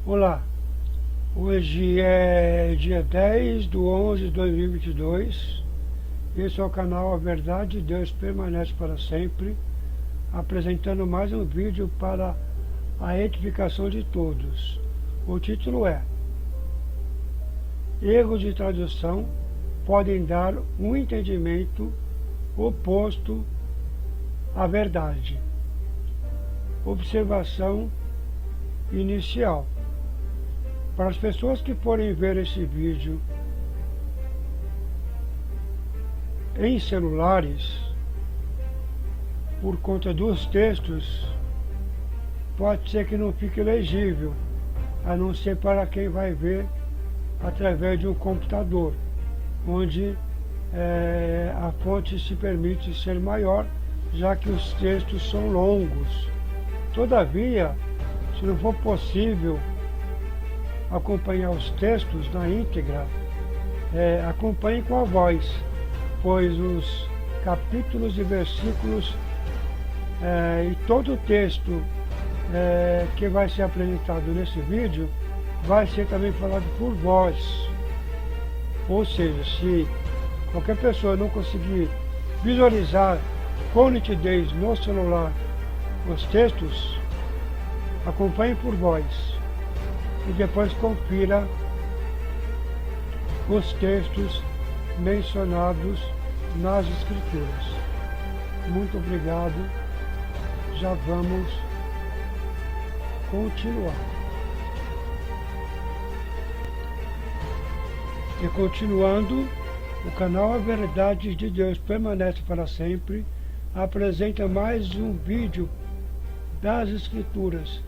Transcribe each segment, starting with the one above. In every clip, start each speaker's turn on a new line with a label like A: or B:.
A: Olá, hoje é dia 10/11/2022. Esse é o canal A Verdade de Deus Permanece para Sempre, apresentando mais um vídeo para a edificação de todos. O título é: Erros de tradução podem dar um entendimento oposto à verdade. Observação inicial. Para as pessoas que forem ver esse vídeo em celulares, por conta dos textos, pode ser que não fique legível, a não ser para quem vai ver através de um computador, onde a fonte se permite ser maior, já que os textos são longos. Todavia, se não for possível acompanhar os textos na íntegra, acompanhe com a voz, pois os capítulos e versículos e todo o texto que vai ser apresentado nesse vídeo vai ser também falado por voz. Ou seja, se qualquer pessoa não conseguir visualizar com nitidez no celular os textos, acompanhe por voz e depois confira os textos mencionados nas Escrituras. Muito obrigado. Já vamos continuar. E continuando, o canal A Verdade de Deus Permanece para Sempre apresenta mais um vídeo das Escrituras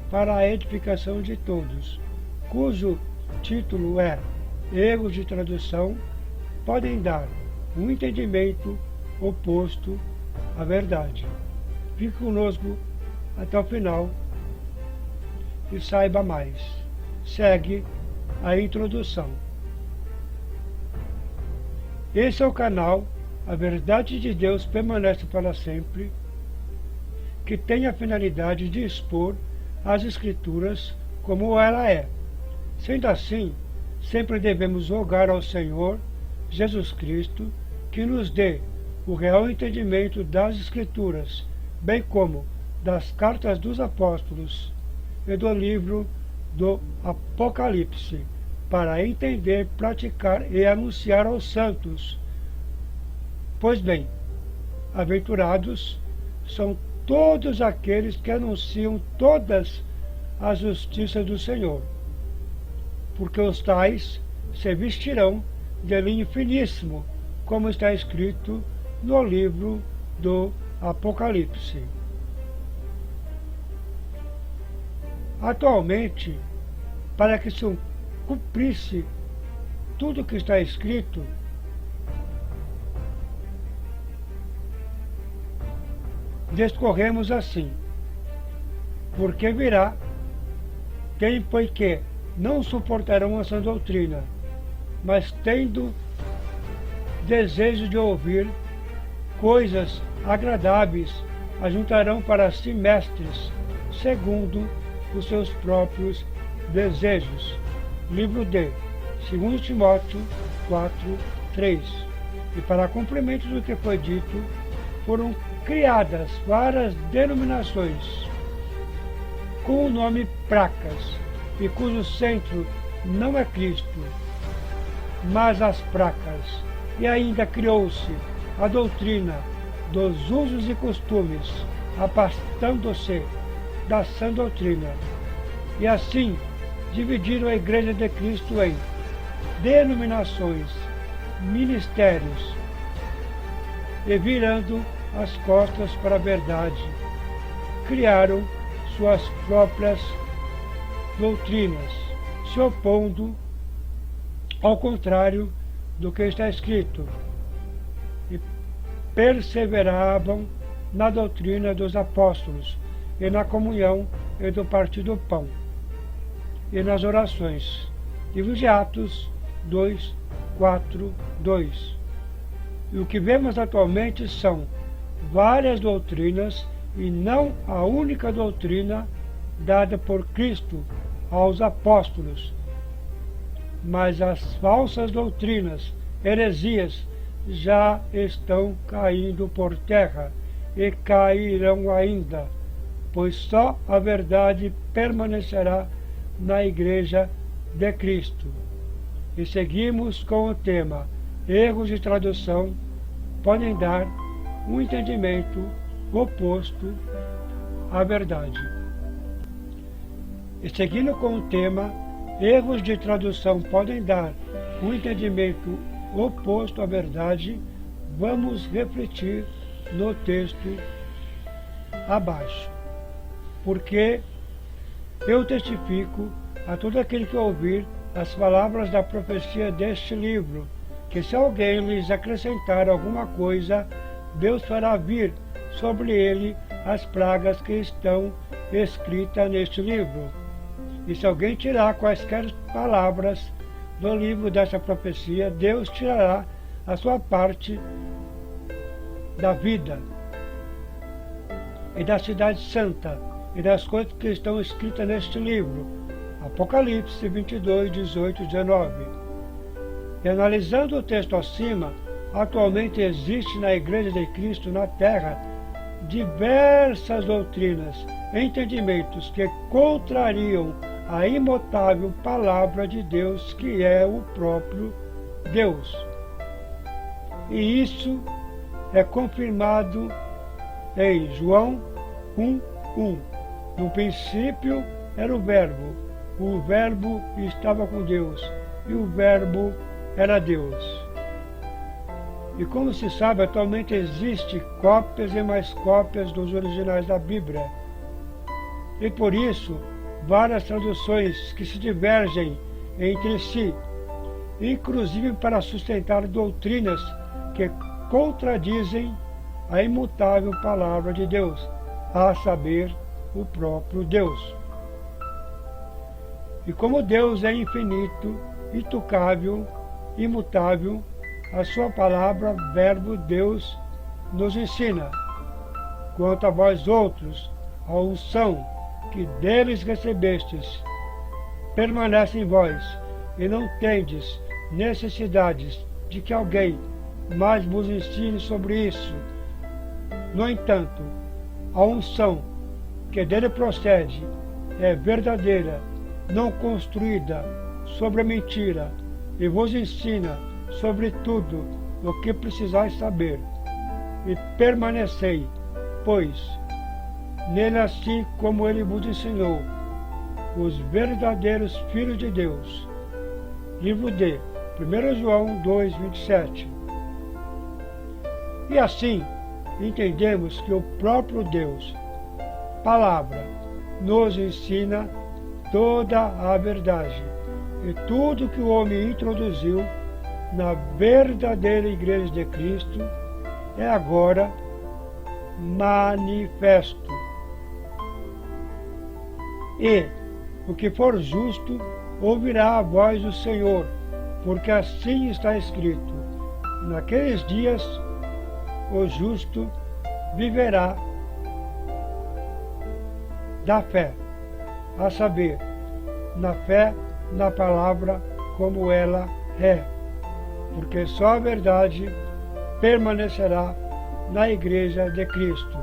A: para a edificação de todos, cujo título é: Erros de tradução podem dar um entendimento oposto à verdade. Fique conosco até o final e saiba mais. Segue a introdução. Esse é o canal A Verdade de Deus Permanece para Sempre, que tem a finalidade de expor as Escrituras como ela é. Sendo assim, sempre devemos rogar ao Senhor Jesus Cristo que nos dê o real entendimento das Escrituras, bem como das cartas dos apóstolos e do livro do Apocalipse, para entender, praticar e anunciar aos santos. Pois bem, aventurados são todos aqueles que anunciam todas as justiças do Senhor, porque os tais se vestirão de linho finíssimo, como está escrito no livro do Apocalipse. Atualmente, para que se cumprisse tudo o que está escrito, discorremos assim: porque virá tempo em que não suportarão a sã doutrina, mas tendo desejo de ouvir coisas agradáveis, ajuntarão para si mestres, segundo os seus próprios desejos. Livro de 2 Timóteo 4:3. E para cumprimento do que foi dito, foram criadas várias denominações com o nome Placas, e cujo centro não é Cristo, mas as placas. E ainda criou-se a doutrina dos usos e costumes, afastando-se da sã doutrina. E assim dividiram a Igreja de Cristo em denominações, ministérios, e virando as costas para a verdade, criaram suas próprias doutrinas, se opondo ao contrário do que está escrito, e perseveravam na doutrina dos apóstolos, e na comunhão e do partir do pão, e nas orações. Livro de Atos 2:4-2. E o que vemos atualmente são várias doutrinas, e não a única doutrina dada por Cristo, aos apóstolos. Mas as falsas doutrinas, heresias, já estão caindo por terra e cairão ainda, pois só a verdade permanecerá na Igreja de Cristo. E seguimos com o tema: erros de tradução podem dar um entendimento oposto à verdade. E seguindo com o tema, erros de tradução podem dar um entendimento oposto à verdade, vamos refletir no texto abaixo. Porque eu testifico a todo aquele que ouvir as palavras da profecia deste livro, que se alguém lhes acrescentar alguma coisa, Deus fará vir sobre ele as pragas que estão escritas neste livro. E se alguém tirar quaisquer palavras do livro dessa profecia, Deus tirará a sua parte da vida e da cidade santa e das coisas que estão escritas neste livro. Apocalipse 22, 18 e 19. E analisando o texto acima, atualmente existe na Igreja de Cristo na Terra diversas doutrinas, entendimentos que contrariam a imutável palavra de Deus, que é o próprio Deus. E isso é confirmado em João 1:1. No princípio era o Verbo estava com Deus, e o Verbo era Deus. E como se sabe, atualmente existe cópias e mais cópias dos originais da Bíblia. E por isso, várias traduções que se divergem entre si, inclusive para sustentar doutrinas que contradizem a imutável palavra de Deus, a saber, o próprio Deus. E como Deus é infinito, intocável, imutável, a sua palavra, Verbo, Deus, nos ensina. Quanto a vós outros, a unção que deles recebestes permanece em vós, e não tendes necessidades de que alguém mais vos ensine sobre isso. No entanto, a unção que dele procede é verdadeira, não construída sobre a mentira, e vos ensina sobre tudo o que precisais saber. E permanecei, pois, nele assim como ele vos ensinou, os verdadeiros filhos de Deus. Livro de 1 João 2:27. E assim entendemos que o próprio Deus, palavra, nos ensina toda a verdade, e tudo que o homem introduziu na verdadeira Igreja de Cristo é agora manifesto. E o que for justo ouvirá a voz do Senhor, porque assim está escrito: naqueles dias o justo viverá da fé, a saber, na fé na palavra como ela é, porque só a verdade permanecerá na Igreja de Cristo.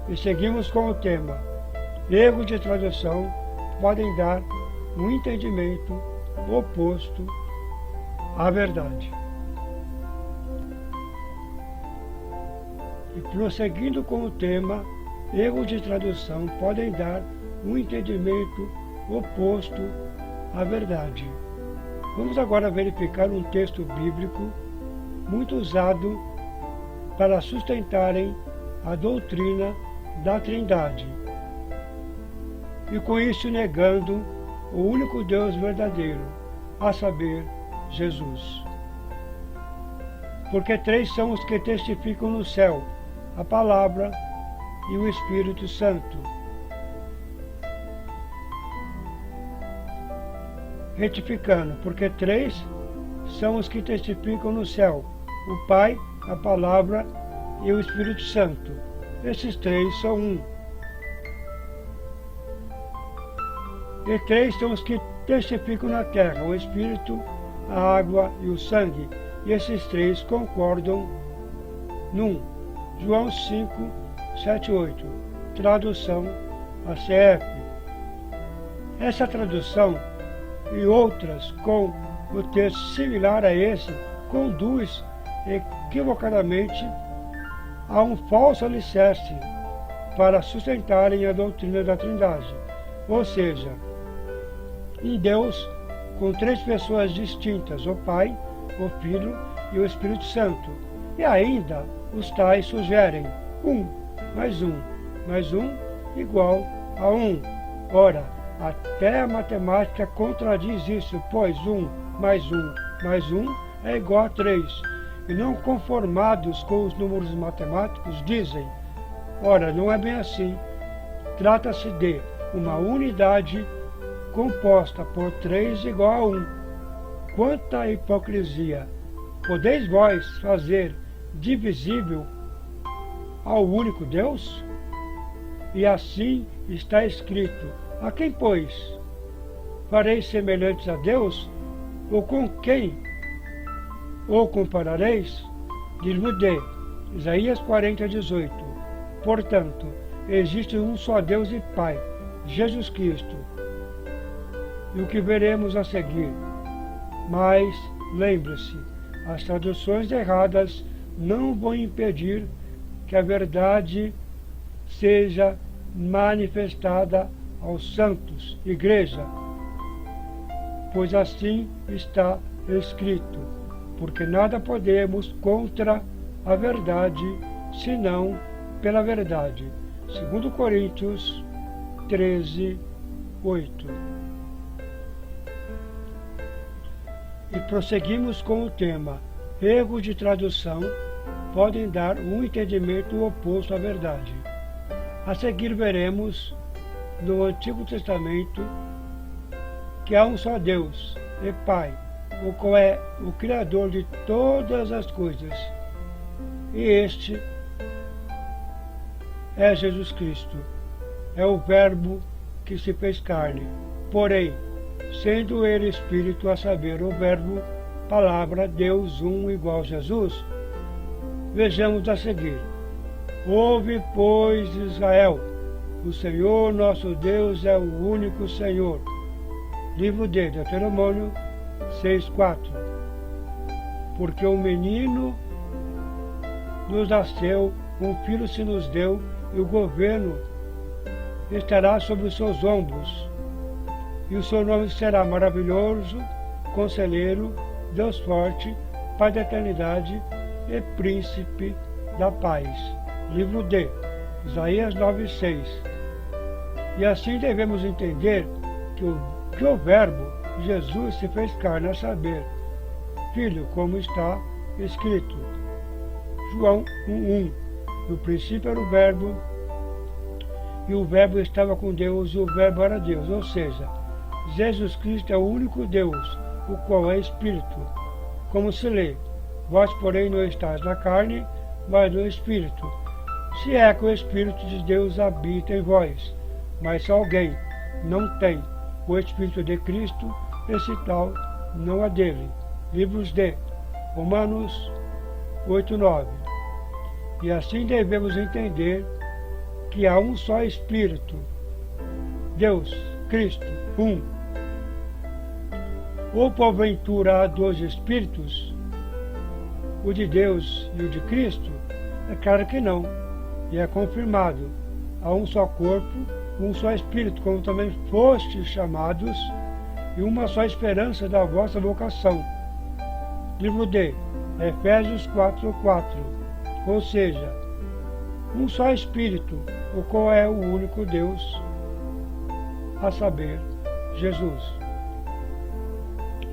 A: E seguimos com o tema: erros de tradução podem dar um entendimento oposto à verdade. E prosseguindo com o tema, erros de tradução podem dar um entendimento oposto à verdade. Vamos agora verificar um texto bíblico muito usado para sustentarem a doutrina da Trindade, e com isso negando o único Deus verdadeiro, a saber, Jesus. Porque três são os que testificam no céu: a Palavra e o Espírito Santo. Retificando, porque três são os que testificam no céu: o Pai, a Palavra e o Espírito Santo. Esses três são um. E três são os que testificam na terra: o Espírito, a água e o sangue. E esses três concordam num. João 5, 7, 8. Tradução ACF. Essa tradução e outras com o texto similar a esse conduz equivocadamente a um falso alicerce para sustentarem a doutrina da Trindade. Ou seja, em Deus, com três pessoas distintas, o Pai, o Filho e o Espírito Santo. E ainda os tais sugerem 1 mais 1 mais 1 igual a 1. Ora, até a matemática contradiz isso, pois 1 mais 1 mais 1 é igual a 3. E não conformados com os números matemáticos, dizem: ora, não é bem assim. Trata-se de uma unidade composta por 3 igual a 1. Quanta hipocrisia! Podeis vós fazer divisível ao único Deus? E assim está escrito: a quem, pois, fareis semelhantes a Deus? Ou com quem o comparareis? Livro de Isaías 40, 18. Portanto, existe um só Deus e Pai, Jesus Cristo. E o que veremos a seguir. Mas, lembre-se, as traduções erradas não vão impedir que a verdade seja manifestada aos santos, igreja, pois assim está escrito, porque nada podemos contra a verdade, senão pela verdade. 2 Coríntios 13, 8. E prosseguimos com o tema: erros de tradução podem dar um entendimento oposto à verdade. A seguir veremos no Antigo Testamento que há um só Deus e Pai, o qual é o Criador de todas as coisas. E este é Jesus Cristo, é o Verbo que se fez carne. Porém, sendo ele Espírito, a saber, o Verbo, Palavra, Deus, um igual a Jesus, vejamos a seguir. Ouve, pois, Israel, o Senhor nosso Deus é o único Senhor. Livro de Deuteronômio 6,4. Porque um menino nos nasceu, um filho se nos deu, e o governo estará sobre os seus ombros. E o seu nome será Maravilhoso, Conselheiro, Deus Forte, Pai da Eternidade e Príncipe da Paz. Livro de Isaías 9,6. E assim devemos entender que o Verbo, Jesus, se fez carne, a saber, Filho, como está escrito. João 1,1. No princípio era o Verbo, e o Verbo estava com Deus, e o Verbo era Deus. Ou seja, Jesus Cristo é o único Deus, o qual é Espírito. Como se lê: vós, porém, não estáis na carne, mas no Espírito. Se é que o Espírito de Deus habita em vós. Mas se alguém não tem o Espírito de Cristo, esse tal não é dele. Livros de Romanos 8:9. E assim devemos entender que há um só Espírito, Deus, Cristo, um. Ou porventura há dois Espíritos, o de Deus e o de Cristo? É claro que não, e é confirmado. Há um só corpo, um só Espírito, como também fostes chamados, e uma só esperança da vossa vocação. Livro de Efésios 4:4. Ou seja, um só Espírito, o qual é o único Deus, a saber, Jesus.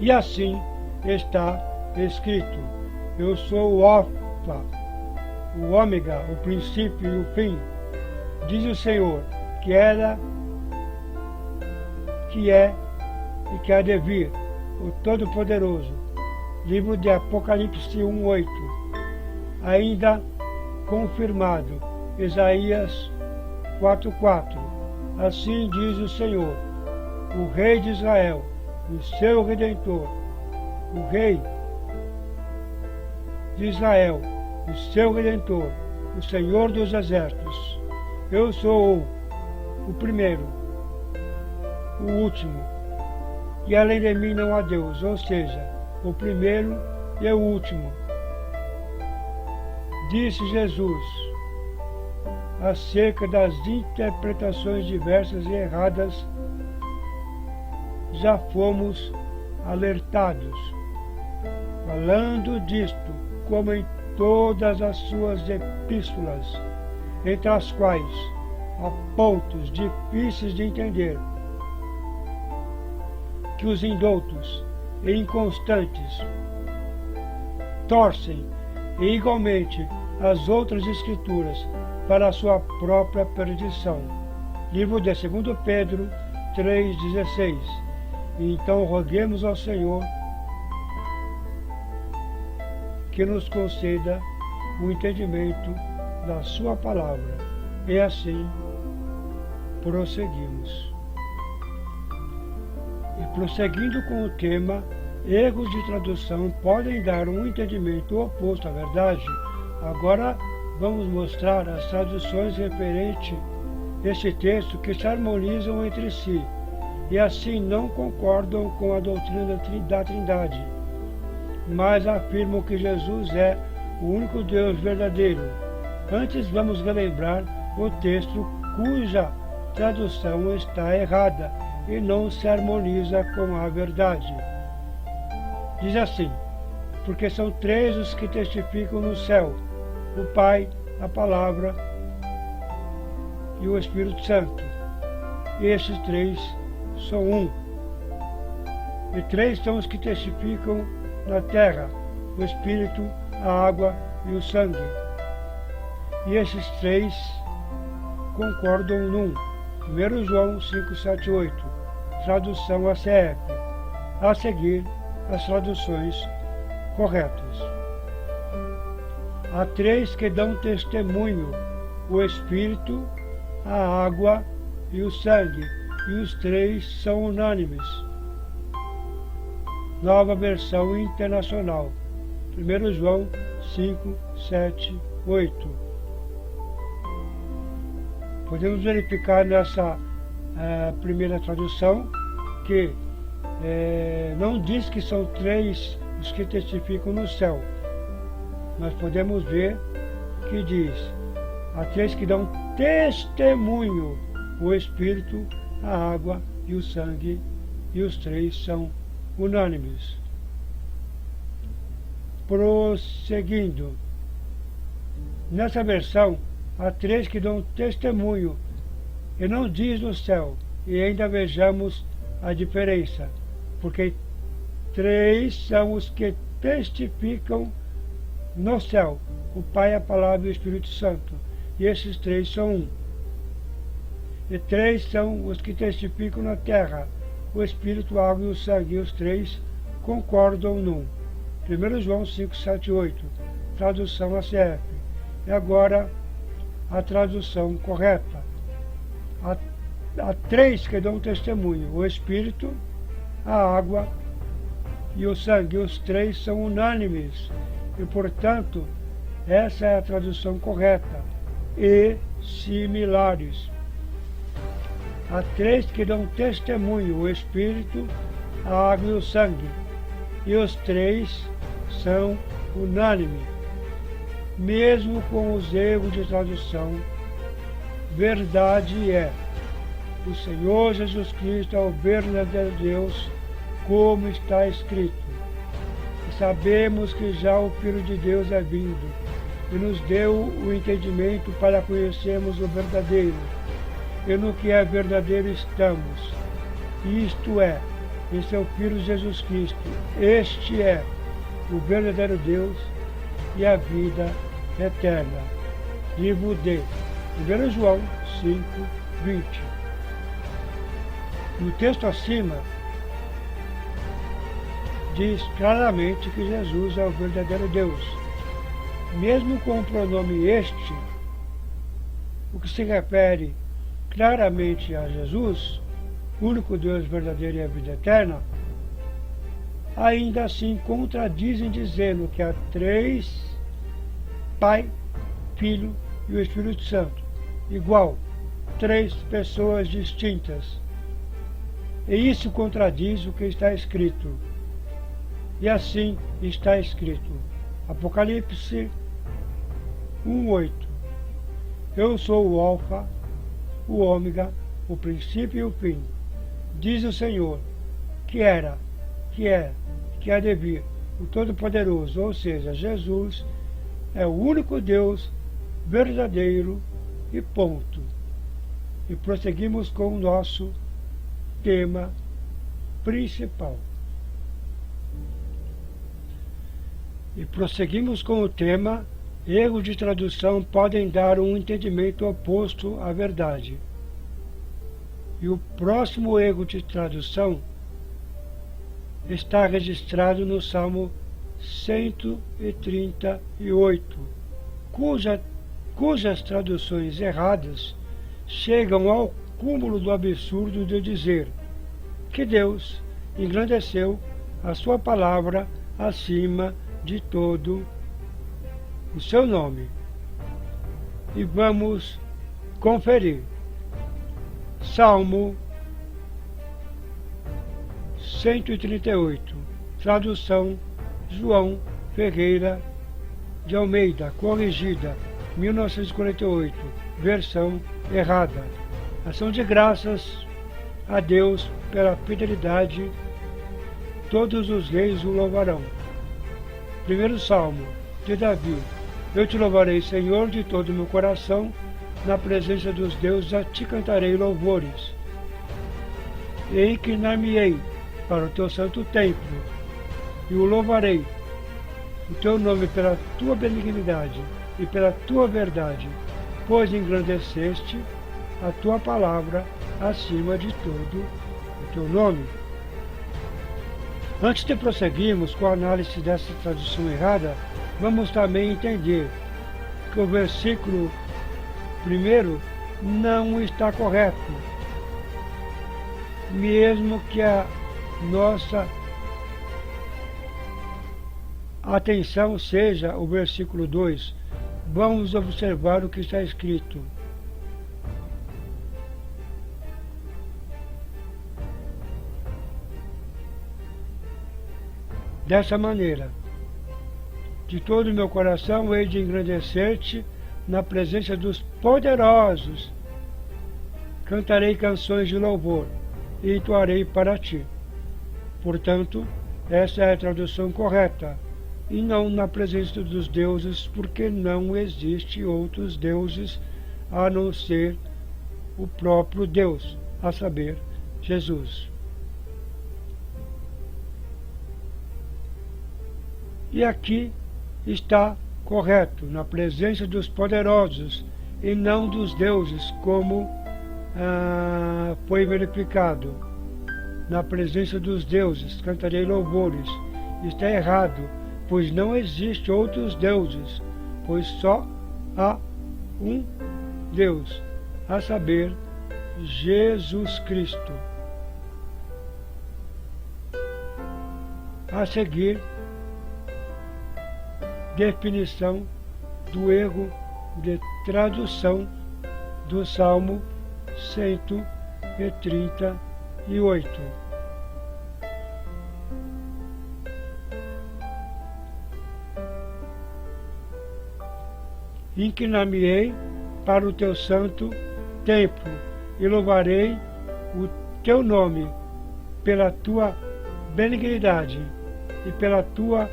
A: E assim está escrito: eu sou o Alfa, o Ômega, o princípio e o fim, diz o Senhor, que era, que é e que há de vir, o Todo-Poderoso. Livro de Apocalipse 1:8. Ainda confirmado, Isaías 4:4. Assim diz o Senhor: o Rei de Israel, o seu Redentor, o Rei de Israel, o seu Redentor, o Senhor dos Exércitos. Eu sou o primeiro, o último, e além de mim não há Deus, ou seja, o primeiro e o último. Disse Jesus acerca das interpretações diversas e erradas, já fomos alertados. Falando disto, como em todas as suas epístolas, entre as quais há pontos difíceis de entender, que os indoutos e inconstantes torcem, e igualmente as outras escrituras, para a sua própria perdição. Livro de 2 Pedro 3,16. Então roguemos ao Senhor que nos conceda o entendimento da sua palavra. E assim prosseguimos. E prosseguindo com o tema, erros de tradução podem dar um entendimento oposto à verdade. Agora vamos mostrar as traduções referentes a este texto que se harmonizam entre si e assim não concordam com a doutrina da Trindade, mas afirmam que Jesus é o único Deus verdadeiro. Antes vamos relembrar o texto cuja tradução está errada e não se harmoniza com a verdade. Diz assim: porque são três os que testificam no céu, o Pai, a Palavra e o Espírito Santo. Estes três são um. E três são os que testificam na terra, o Espírito, a água e o sangue. E esses três concordam num. 1 João 5, 7, 8, tradução ACF. A seguir, as traduções corretas. Há três que dão testemunho: o Espírito, a água e o sangue, e os três são unânimes. Nova versão internacional. 1 João 5, 7, 8. Podemos verificar nessa primeira tradução que não diz que são três os que testificam no céu. Nós podemos ver que diz: há três que dão testemunho: o Espírito, a água e o sangue, e os três são unânimes. Prosseguindo, nessa versão há três que dão testemunho e não diz no céu, e ainda vejamos a diferença, porque três são os que testificam no céu: o Pai, a Palavra e o Espírito Santo, e esses três são um. E três são os que testificam na terra: o Espírito, a água e o sangue, e os três concordam num. 1 João 5, 7, 8, tradução ACF. E agora a tradução correta. Há três que dão testemunho: o Espírito, a água e o sangue. Os três são unânimes. E, portanto, essa é a tradução correta. E similares. Há três que dão testemunho: o Espírito, a água e o sangue. E os três são unânimes. Mesmo com os erros de tradução, verdade é: o Senhor Jesus Cristo é o verdadeiro Deus, como está escrito. E sabemos que já o Filho de Deus é vindo e nos deu o entendimento para conhecermos o verdadeiro. E no que é verdadeiro estamos, isto é, em seu Filho Jesus Cristo. Este é o verdadeiro Deus e a vida eterna. Livro de 1 João 5, 20. No texto acima, diz claramente que Jesus é o verdadeiro Deus. Mesmo com o pronome este, o que se refere claramente a Jesus, único Deus verdadeiro e a vida eterna, ainda assim contradizem dizendo que há três, Pai, Filho e o Espírito Santo, igual, três pessoas distintas. E isso contradiz o que está escrito. E assim está escrito. Apocalipse 1:8. Eu sou o Alfa, o Ômega, o princípio e o fim. Diz o Senhor, que era, que é, que há de vir, o Todo-Poderoso, ou seja, Jesus, é o único Deus verdadeiro e ponto. E prosseguimos com o nosso tema principal. E prosseguimos com o tema: erros de tradução podem dar um entendimento oposto à verdade. E o próximo erro de tradução está registrado no Salmo 138, cujas traduções erradas chegam ao cúmulo do absurdo de dizer que Deus engrandeceu a sua palavra acima de todo o seu nome. E vamos conferir. Salmo 138, tradução João Ferreira de Almeida, corrigida, 1948, versão errada. Ação de graças a Deus pela fidelidade, todos os reis o louvarão. Primeiro Salmo de Davi. Eu te louvarei, Senhor, de todo o meu coração, na presença dos deuses a ti cantarei louvores. E inclinar-me-ei para o teu santo templo, e o louvarei, o teu nome pela tua benignidade e pela tua verdade, pois engrandeceste a tua palavra acima de todo o teu nome. Antes de prosseguirmos com a análise dessa tradução errada, vamos também entender que o versículo 1 não está correto, mesmo que a nossa atenção seja o versículo 2. Vamos observar o que está escrito. Dessa maneira, de todo o meu coração hei de engrandecer-te na presença dos poderosos. Cantarei canções de louvor e entoarei para ti. Portanto, essa é a tradução correta, e não na presença dos deuses, porque não existe outros deuses a não ser o próprio Deus, a saber, Jesus. E aqui está correto, na presença dos poderosos e não dos deuses, como foi verificado. Na presença dos deuses cantarei louvores. Está errado, pois não existe outros deuses, pois só há um Deus, a saber, Jesus Cristo. A seguir, definição do erro de tradução do Salmo 138. Inclinar-me-ei para o teu santo templo e louvarei o teu nome pela tua benignidade e pela tua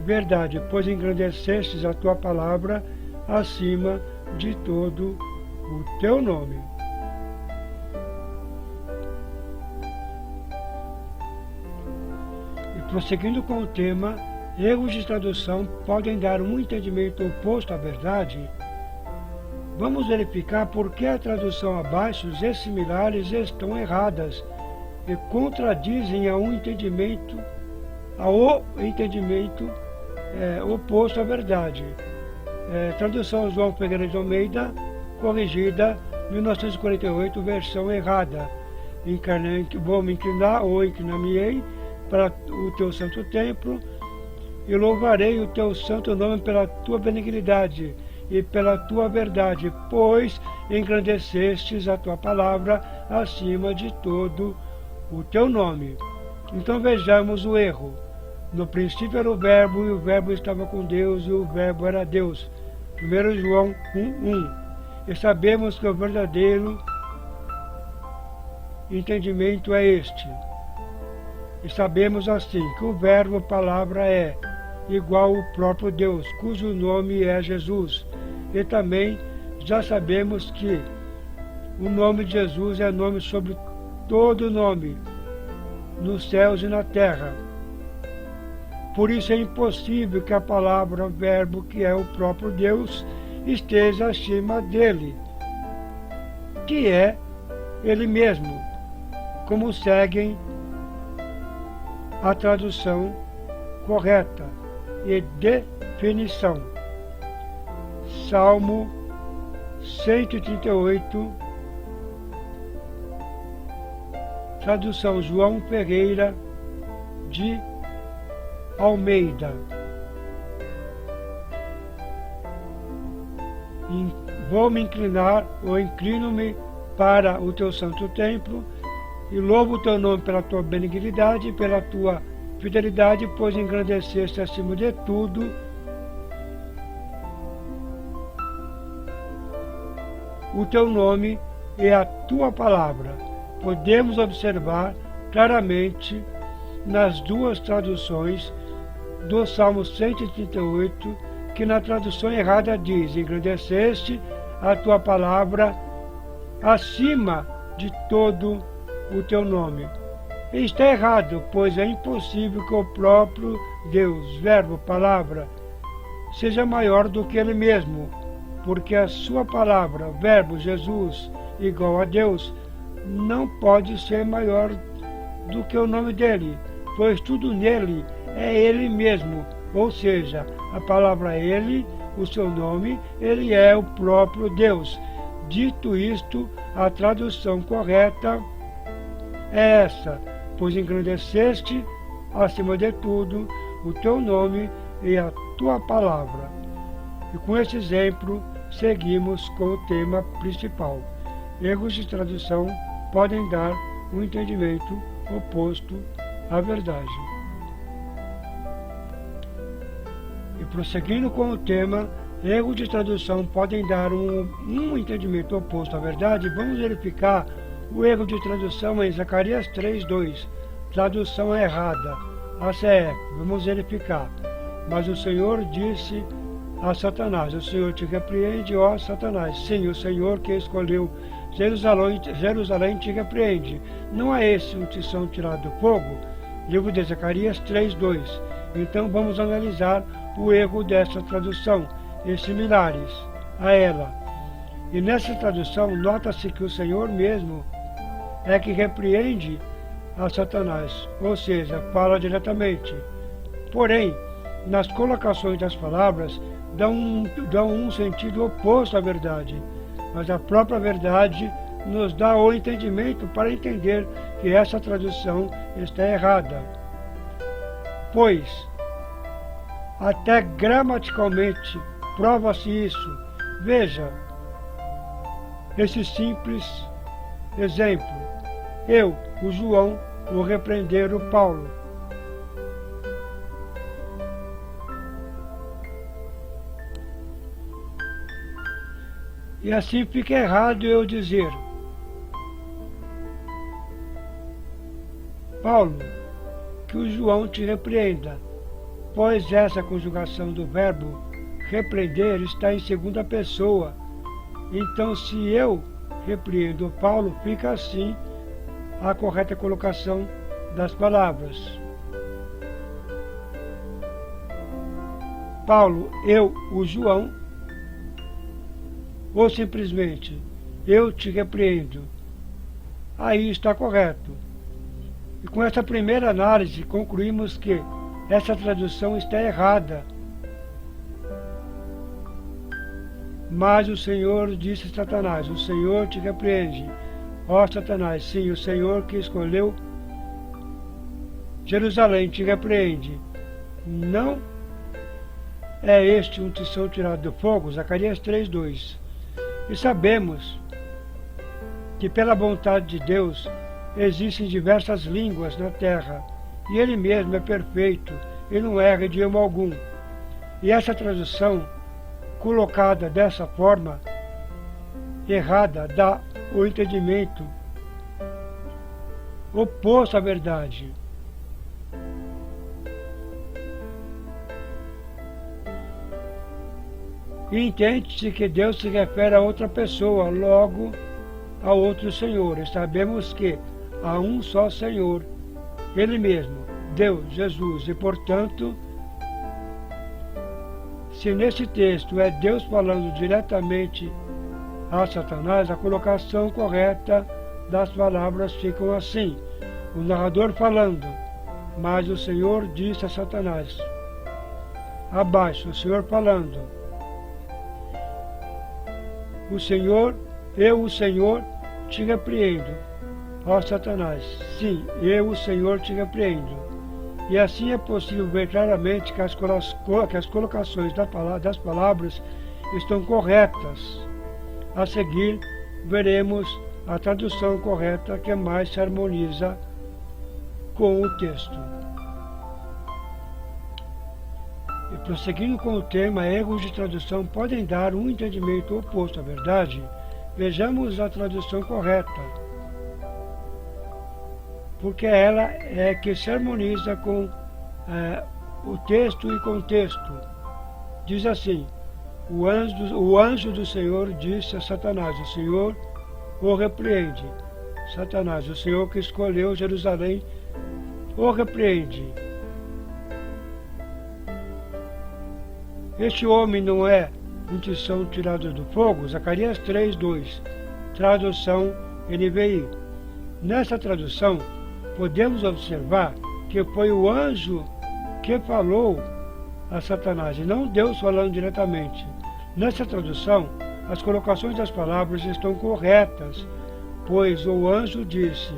A: verdade, pois engrandecestes a tua palavra acima de todo o teu nome. E prosseguindo com o tema, erros de tradução podem dar um entendimento oposto à verdade. Vamos verificar por que a tradução abaixo e similares estão erradas e contradizem ao entendimento oposto à verdade. Tradução João Ferreira de Almeida, corrigida, 1948, versão errada. vou me inclinar ou inclinar-me-ei para o teu santo templo e louvarei o teu santo nome pela tua benignidade e pela tua verdade, pois engrandecestes a tua palavra acima de todo o teu nome. Então vejamos o erro. No princípio era o verbo, e o verbo estava com Deus, e o verbo era Deus. 1 João 1:1. E sabemos que o verdadeiro entendimento é este. E sabemos assim que o verbo, palavra, é igual ao próprio Deus, cujo nome é Jesus. E também já sabemos que o nome de Jesus é nome sobre todo nome, nos céus e na terra. Por isso é impossível que a palavra, verbo, que é o próprio Deus, esteja acima dele, que é ele mesmo, como seguem a tradução correta e definição. Salmo 138, tradução João Ferreira de Almeida. Vou me inclinar, ou inclino-me para o teu santo templo, e louvo o teu nome pela tua benignidade e pela tua fidelidade, pois engrandeceste acima de tudo o teu nome e a tua palavra. Podemos observar claramente nas duas traduções do Salmo 138, que na tradução errada diz: engrandeceste a tua palavra acima de todo o teu nome. E está errado, pois é impossível que o próprio Deus, verbo, palavra, seja maior do que ele mesmo, porque a sua palavra, verbo, Jesus, igual a Deus, não pode ser maior do que o nome dele, pois tudo nele é ele mesmo, ou seja, a palavra é ele, o seu nome, ele é o próprio Deus. Dito isto, a tradução correta é essa: pois engrandeceste acima de tudo o teu nome e a tua palavra. E com esse exemplo, seguimos com o tema principal. Erros de tradução podem dar um entendimento oposto à verdade. E prosseguindo com o tema, erros de tradução podem dar um entendimento oposto à verdade, vamos verificar o erro de tradução em Zacarias 3:2. Tradução errada. ACF. Vamos verificar. Mas o Senhor disse a Satanás: o Senhor te repreende, ó Satanás. Sim, o Senhor que escolheu Jerusalém te repreende. Não é esse um tição tirado do fogo? Livro de Zacarias 3:2. Então vamos analisar o erro dessa tradução e similares a ela. E nessa tradução, nota-se que o Senhor mesmo é que repreende a Satanás, ou seja, fala diretamente. Porém, nas colocações das palavras, dão um sentido oposto à verdade, mas a própria verdade nos dá o entendimento para entender que essa tradução está errada. Pois, até gramaticalmente, prova-se isso. Veja esse simples exemplo. Eu, o João, vou repreender o Paulo. E assim fica errado eu dizer: Paulo, que o João te repreenda, pois essa conjugação do verbo repreender está em segunda pessoa. Então, se eu repreendo Paulo, fica assim a correta colocação das palavras. Paulo, eu, o João, ou simplesmente eu te repreendo. Aí está correto. E com essa primeira análise concluímos que essa tradução está errada. Mas o Senhor disse a Satanás: o Senhor te repreende. Ó Satanás, sim, o Senhor que escolheu Jerusalém te repreende. Não é este um tição tirado do fogo? Zacarias 3:2. E sabemos que pela vontade de Deus existem diversas línguas na terra, e Ele mesmo é perfeito e não erra de idioma algum. E essa tradução, colocada dessa forma errada, dá o entendimento oposto à verdade. E entende-se que Deus se refere a outra pessoa, logo a outro Senhor. E sabemos que há um só Senhor, Ele mesmo, Deus, Jesus. E, portanto, se nesse texto é Deus falando diretamente a Satanás, a colocação correta das palavras ficam assim. O narrador falando, mas o Senhor disse a Satanás. Abaixo, o Senhor falando. O Senhor te repreendo, ó Satanás. Sim, eu, o Senhor, te repreendo. E assim é possível ver claramente que as colocações das palavras estão corretas. A seguir, veremos a tradução correta que mais se harmoniza com o texto. E prosseguindo com o tema, erros de tradução podem dar um entendimento oposto à verdade. Vejamos a tradução correta, porque ela é que se harmoniza com o texto e contexto. Diz assim, o anjo do Senhor disse a Satanás, o Senhor o repreende. Satanás, o Senhor que escolheu Jerusalém, o repreende. Este homem não é um tição tirado do fogo? Zacarias 3:2, tradução NVI. Nessa tradução, podemos observar que foi o anjo que falou a Satanás, e não Deus falando diretamente. Nessa tradução, as colocações das palavras estão corretas, pois o anjo disse,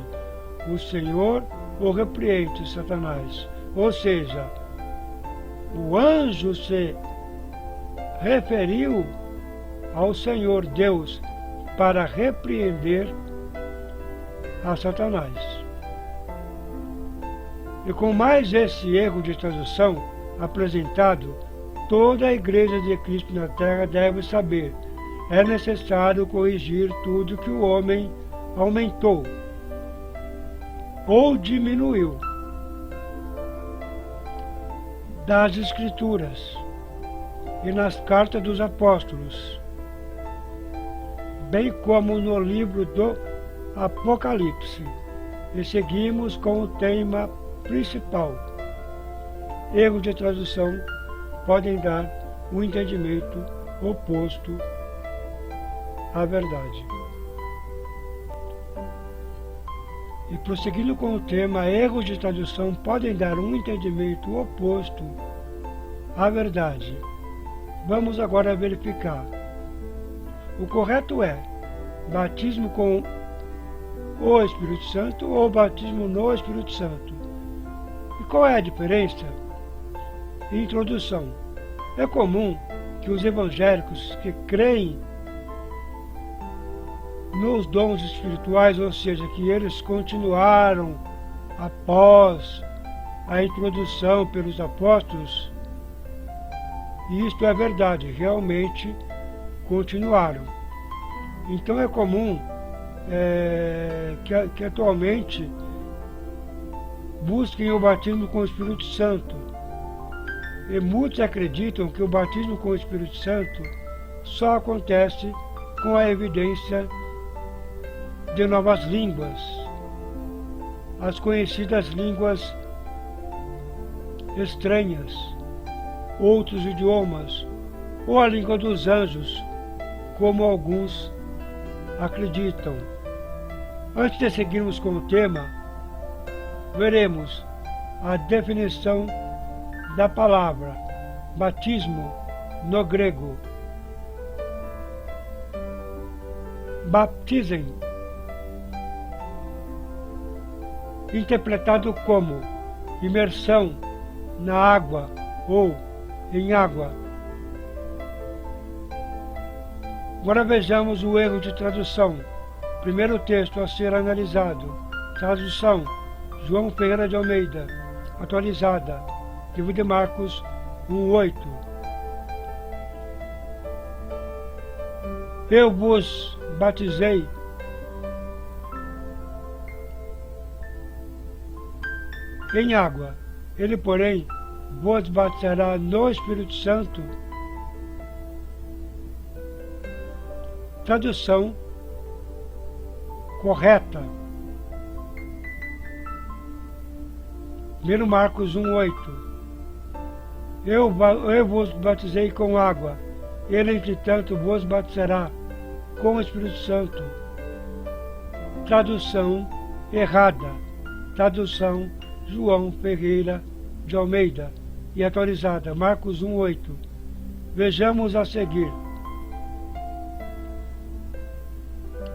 A: o Senhor o repreende, Satanás. Ou seja, o anjo se referiu ao Senhor Deus para repreender a Satanás. E com mais esse erro de tradução apresentado, toda a Igreja de Cristo na Terra deve saber, é necessário corrigir tudo que o homem aumentou ou diminuiu das Escrituras e nas cartas dos apóstolos, bem como no livro do Apocalipse. E seguimos com o tema principal. Erros de tradução podem dar um entendimento oposto à verdade. E prosseguindo com o tema, erros de tradução podem dar um entendimento oposto à verdade. Vamos agora verificar. O correto é batismo com o Espírito Santo ou batismo no Espírito Santo. E qual é a diferença? Introdução. É comum que os evangélicos que creem nos dons espirituais, ou seja, que eles continuaram após a introdução pelos apóstolos, e isto é verdade, realmente continuaram. Então é comum que atualmente busquem o batismo com o Espírito Santo. E muitos acreditam que o batismo com o Espírito Santo só acontece com a evidência de novas línguas, as conhecidas línguas estranhas, outros idiomas, ou a língua dos anjos, como alguns acreditam. Antes de seguirmos com o tema, veremos a definição da palavra batismo no grego. Baptizem interpretado como imersão na água ou em água. Agora vejamos o erro de tradução. Primeiro texto a ser analisado. Tradução: João Ferreira de Almeida, atualizada. Livro de Marcos 1:8. Eu vos batizei em água, ele, porém, vos batizará no Espírito Santo. Tradução correta. 1 Marcos 1:8. Eu vos batizei com água, ele, entretanto, vos batizará com o Espírito Santo. Tradução errada. Tradução João Ferreira de Almeida e atualizada, Marcos 1:8. Vejamos a seguir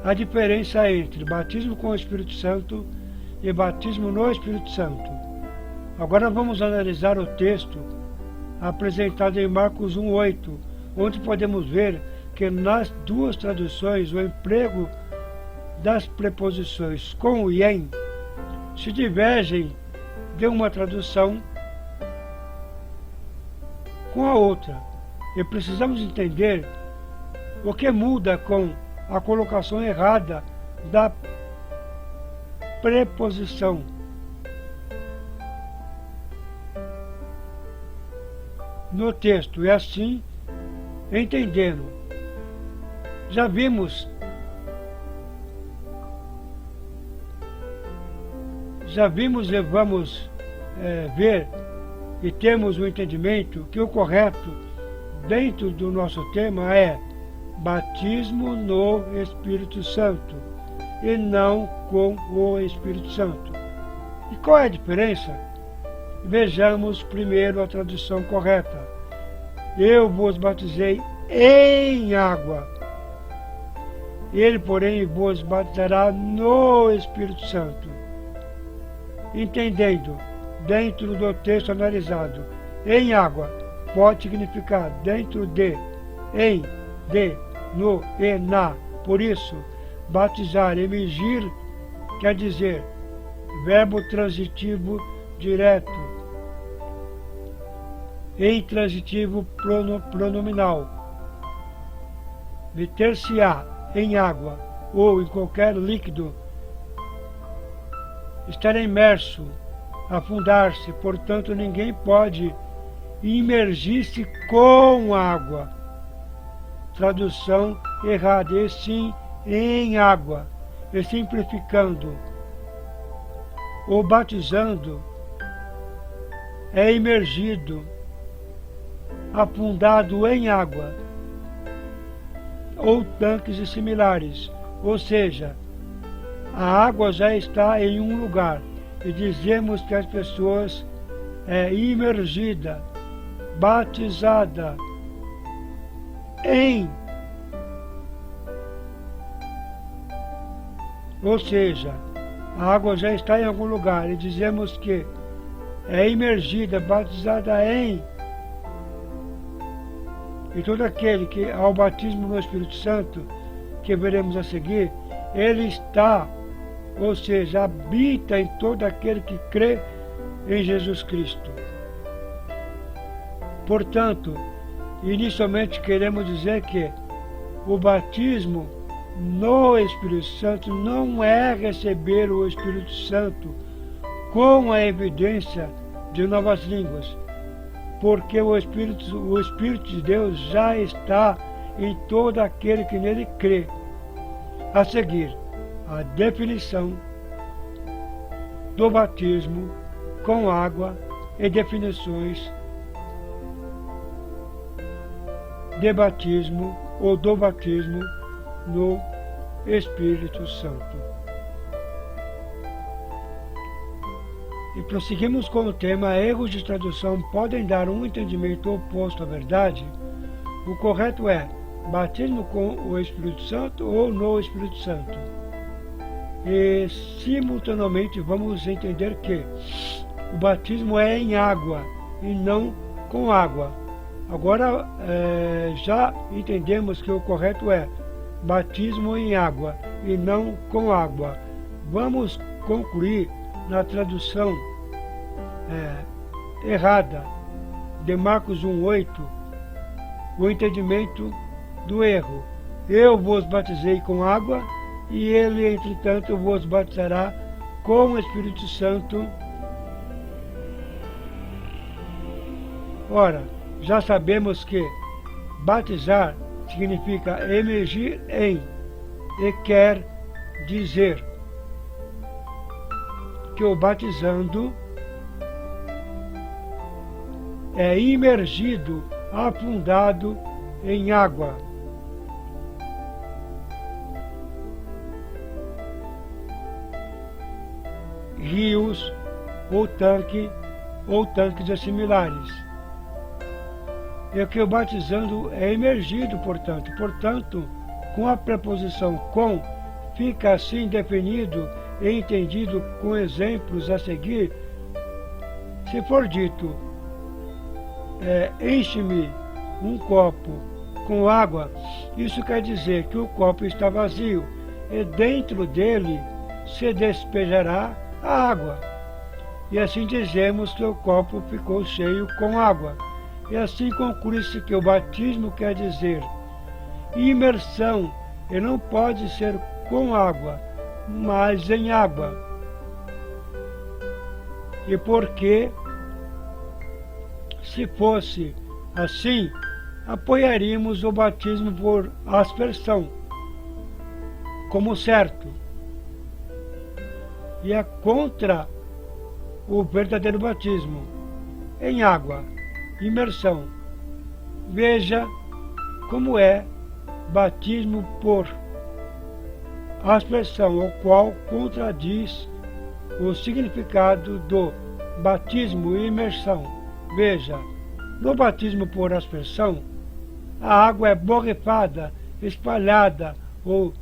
A: a diferença entre batismo com o Espírito Santo e batismo no Espírito Santo. Agora vamos analisar o texto apresentado em Marcos 1:8, onde podemos ver que nas duas traduções o emprego das preposições com e em se divergem de uma tradução com a outra, e precisamos entender o que muda com a colocação errada da preposição. No texto, e assim entendendo. Já vimos e vamos ver e temos o entendimento que o correto dentro do nosso tema é batismo no Espírito Santo e não com o Espírito Santo. E qual é a diferença? Vejamos primeiro a tradução correta. Eu vos batizei em água. Ele, porém, vos batizará no Espírito Santo. Entendendo, dentro do texto analisado, em água pode significar dentro de, em, de, no e na. Por isso, batizar, emergir, quer dizer verbo transitivo direto, intransitivo pronominal. Meter-se-á em água ou em qualquer líquido, estar imerso, afundar-se, portanto ninguém pode imergir-se com água. Tradução errada, e sim em água, e simplificando. O batizando é imergido, afundado em água, ou tanques e similares, ou seja, a água já está em um lugar e dizemos que as pessoas é imergida, batizada em, ou seja, a água já está em algum lugar e dizemos que é imergida, batizada em. E todo aquele que ao batismo no Espírito Santo, que veremos a seguir, ele está, ou seja, habita em todo aquele que crê em Jesus Cristo. Portanto, inicialmente queremos dizer que o batismo no Espírito Santo não é receber o Espírito Santo com a evidência de novas línguas, porque o Espírito de Deus já está em todo aquele que nele crê. A seguir, a definição do batismo com água e definições de batismo ou do batismo no Espírito Santo. E prosseguimos com o tema: erros de tradução podem dar um entendimento oposto à verdade. O correto é batismo com o Espírito Santo ou no Espírito Santo. e simultaneamente vamos entender que o batismo é em água e não com água. Agora já entendemos que o correto é batismo em água e não com água. Vamos concluir na tradução errada de Marcos 1,8 o entendimento do erro. Eu vos batizei com água e ele, entretanto, vos batizará com o Espírito Santo. Ora, já sabemos que batizar significa emergir em, e quer dizer que o batizando é imergido, afundado em água. Rios ou tanques similares. É que o batizando é imergido, portanto, com a preposição com, fica assim definido e entendido com exemplos a seguir. Se for dito, enche-me um copo com água, isso quer dizer que o copo está vazio e dentro dele se despejará a água. E assim dizemos que o copo ficou cheio com água. E assim conclui-se que o batismo quer dizer imersão, e não pode ser com água, mas em água. E porque, se fosse assim, apoiaríamos o batismo por aspersão como certo. E é contra o verdadeiro batismo em água, imersão. Veja como é batismo por aspersão, o qual contradiz o significado do batismo e imersão. Veja, no batismo por aspersão, a água é borrifada, espalhada ou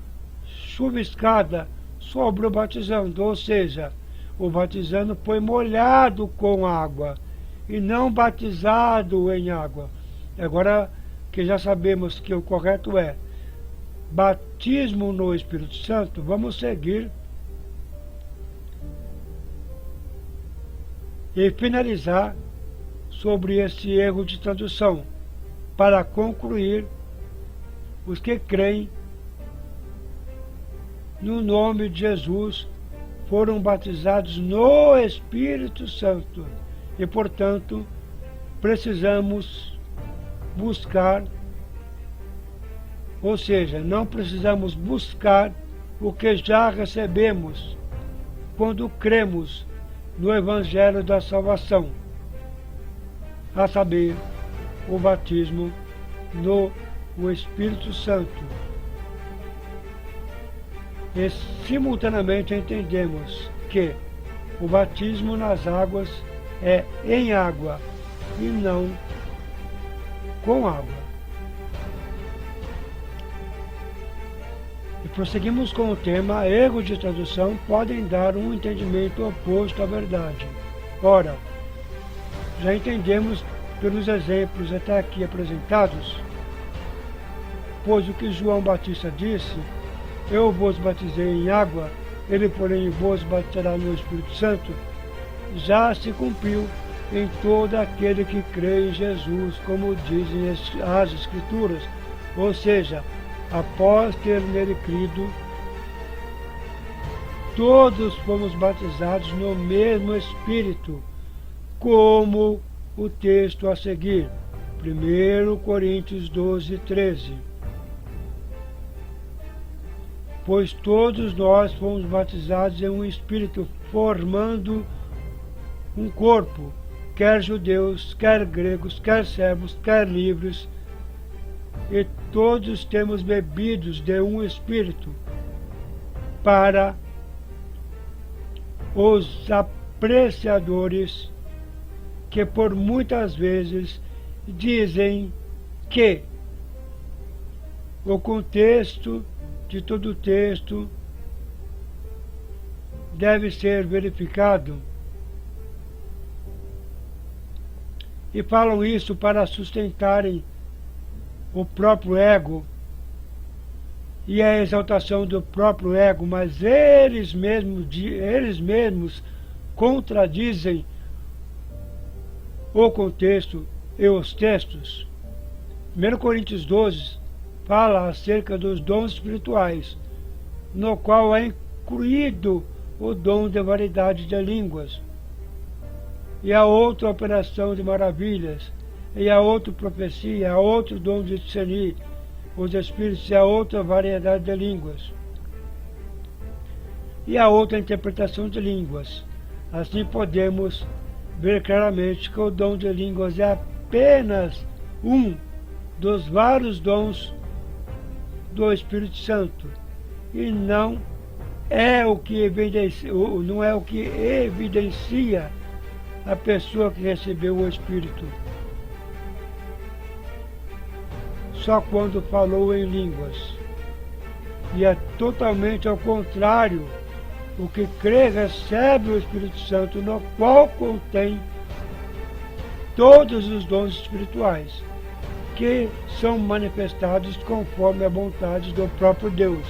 A: chuviscada sobre o batizando, ou seja, o batizando foi molhado com água e não batizado em água. Agora que já sabemos que o correto é batismo no Espírito Santo, vamos seguir e finalizar sobre esse erro de tradução, para concluir. Os que creem no nome de Jesus foram batizados no Espírito Santo e, portanto, precisamos buscar, ou seja, não precisamos buscar o que já recebemos quando cremos no Evangelho da Salvação, a saber, o batismo no Espírito Santo. E simultaneamente entendemos que o batismo nas águas é em água e não com água. E prosseguimos com o tema: erros de tradução podem dar um entendimento oposto à verdade. Ora, já entendemos pelos exemplos até aqui apresentados, pois o que João Batista disse: eu vos batizei em água, ele porém vos batizará no Espírito Santo, já se cumpriu em todo aquele que crê em Jesus, como dizem as Escrituras. Ou seja, após ter nele crido, todos fomos batizados no mesmo Espírito, como o texto a seguir, 1 Coríntios 12:13. Pois todos nós fomos batizados em um Espírito, formando um corpo, quer judeus, quer gregos, quer servos, quer livres, e todos temos bebidos de um Espírito. Para os apreciadores que por muitas vezes dizem que o contexto de todo o texto deve ser verificado. E falam isso para sustentarem o próprio ego e a exaltação do próprio ego, mas eles mesmos contradizem o contexto e os textos. 1 Coríntios 12 fala acerca dos dons espirituais, no qual é incluído o dom de variedade de línguas, e a outra operação de maravilhas, e a outra profecia, a outro dom de discernir os espíritos, e a outra variedade de línguas, e a outra interpretação de línguas. Assim podemos ver claramente que o dom de línguas é apenas um dos vários dons do Espírito Santo, e não é o que evidencia a pessoa que recebeu o Espírito. Só quando falou em línguas. E é totalmente ao contrário. O que crê recebe o Espírito Santo, no qual contém todos os dons espirituais, que são manifestados conforme a vontade do próprio Deus.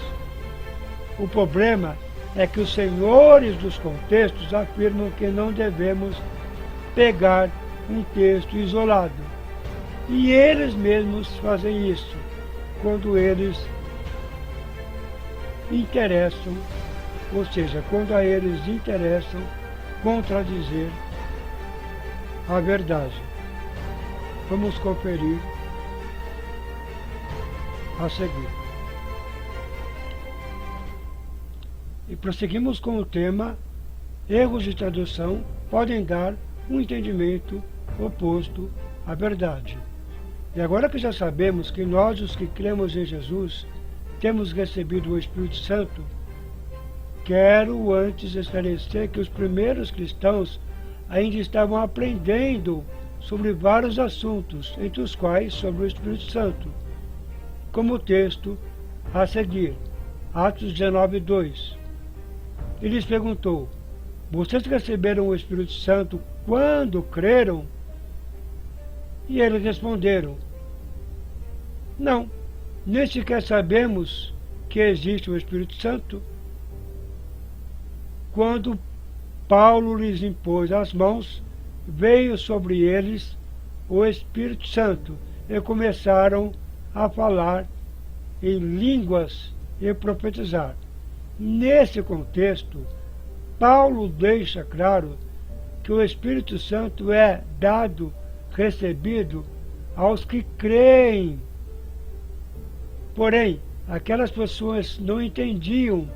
A: O problema é que os senhores dos contextos afirmam que não devemos pegar um texto isolado. E eles mesmos fazem isso, quando eles interessam, ou seja, quando a eles interessam contradizer a verdade. Vamos conferir a seguir. E prosseguimos com o tema: erros de tradução podem dar um entendimento oposto à verdade. E agora que já sabemos que nós, os que cremos em Jesus, temos recebido o Espírito Santo, quero antes esclarecer que os primeiros cristãos ainda estavam aprendendo sobre vários assuntos, entre os quais sobre o Espírito Santo, como o texto a seguir, Atos 19:2. Ele lhes perguntou: vocês receberam o Espírito Santo quando creram? E eles responderam: não, nem sequer sabemos que existe o Espírito Santo. Quando Paulo lhes impôs as mãos, veio sobre eles o Espírito Santo e começaram a falar em línguas e profetizar. Nesse contexto, Paulo deixa claro que o Espírito Santo é dado, recebido aos que creem. Porém, aquelas pessoas não entendiam.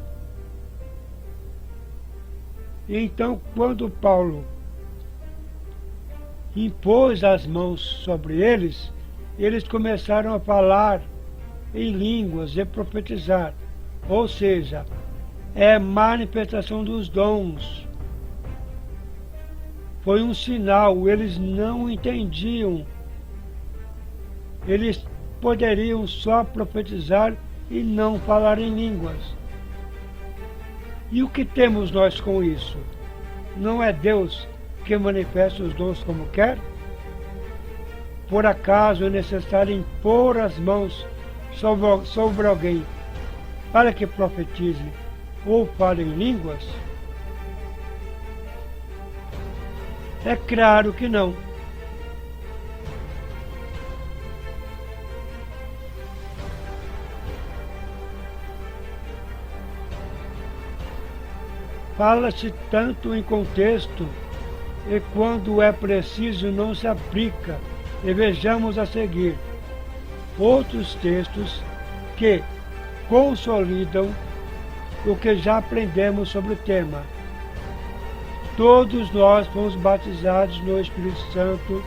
A: Então, quando Paulo impôs as mãos sobre eles, eles começaram a falar em línguas e profetizar. Ou seja, é manifestação dos dons. Foi um sinal, eles não entendiam. Eles poderiam só profetizar e não falar em línguas. E o que temos nós com isso? Não é Deus que manifesta os dons como quer? Por acaso é necessário impor as mãos sobre alguém para que profetize ou fale em línguas? É claro que não. Fala-se tanto em contexto e quando é preciso não se aplica. E vejamos a seguir outros textos que consolidam o que já aprendemos sobre o tema. Todos nós fomos batizados no Espírito Santo,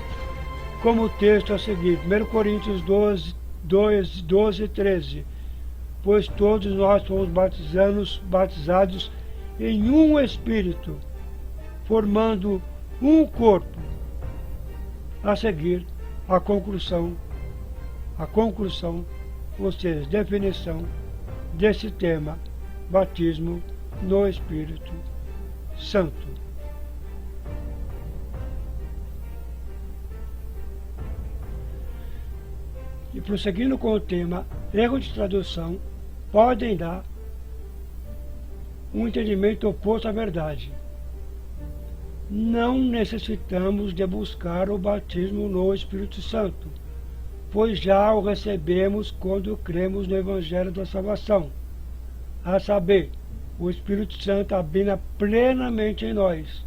A: como o texto a seguir, 1 Coríntios 12 e 13. Pois todos nós fomos batizados em um Espírito, formando um corpo. A seguir, a conclusão, ou seja, definição desse tema: batismo no Espírito Santo. E prosseguindo com o tema, erro de tradução podem dar um entendimento oposto à verdade. Não necessitamos de buscar o batismo no Espírito Santo, pois já o recebemos quando cremos no Evangelho da Salvação. A saber, o Espírito Santo habita plenamente em nós,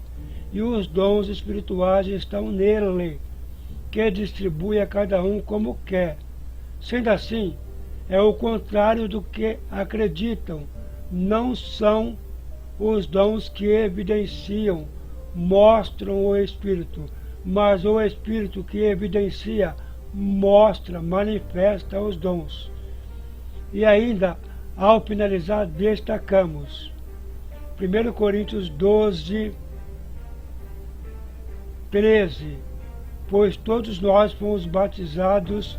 A: e os dons espirituais estão nele, que distribui a cada um como quer. Sendo assim, é o contrário do que acreditam. Não são os dons que evidenciam, mostram o Espírito, mas o Espírito que evidencia, mostra, manifesta os dons. E ainda, ao finalizar, destacamos 1 Coríntios 12, 13, pois todos nós fomos batizados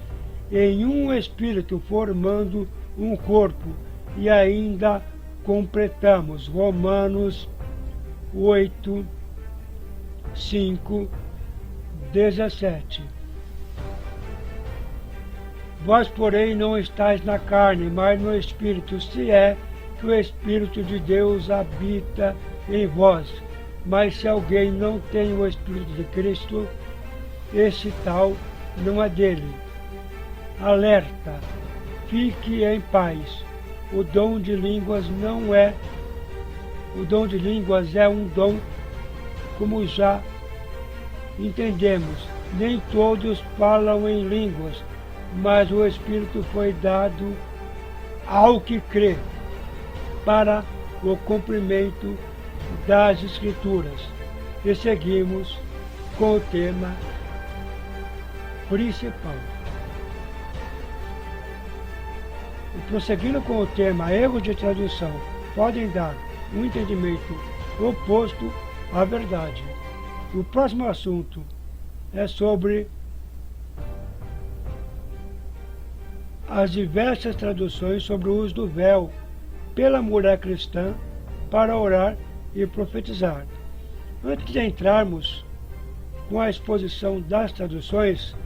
A: em um Espírito, formando um corpo, e ainda completamos Romanos 8, 5, 17. Vós, porém, não estáis na carne, mas no Espírito, se é que o Espírito de Deus habita em vós. Mas se alguém não tem o Espírito de Cristo, esse tal não é dele. Alerta, fique em paz. O dom de línguas não é. O dom de línguas é um dom, como já entendemos. Nem todos falam em línguas, mas o Espírito foi dado ao que crê, para o cumprimento das Escrituras. E seguimos com o tema principal. E prosseguindo com o tema erros de tradução podem dar um entendimento oposto à verdade. O próximo assunto é sobre as diversas traduções sobre o uso do véu pela mulher cristã para orar e profetizar. Antes de entrarmos com a exposição das traduções,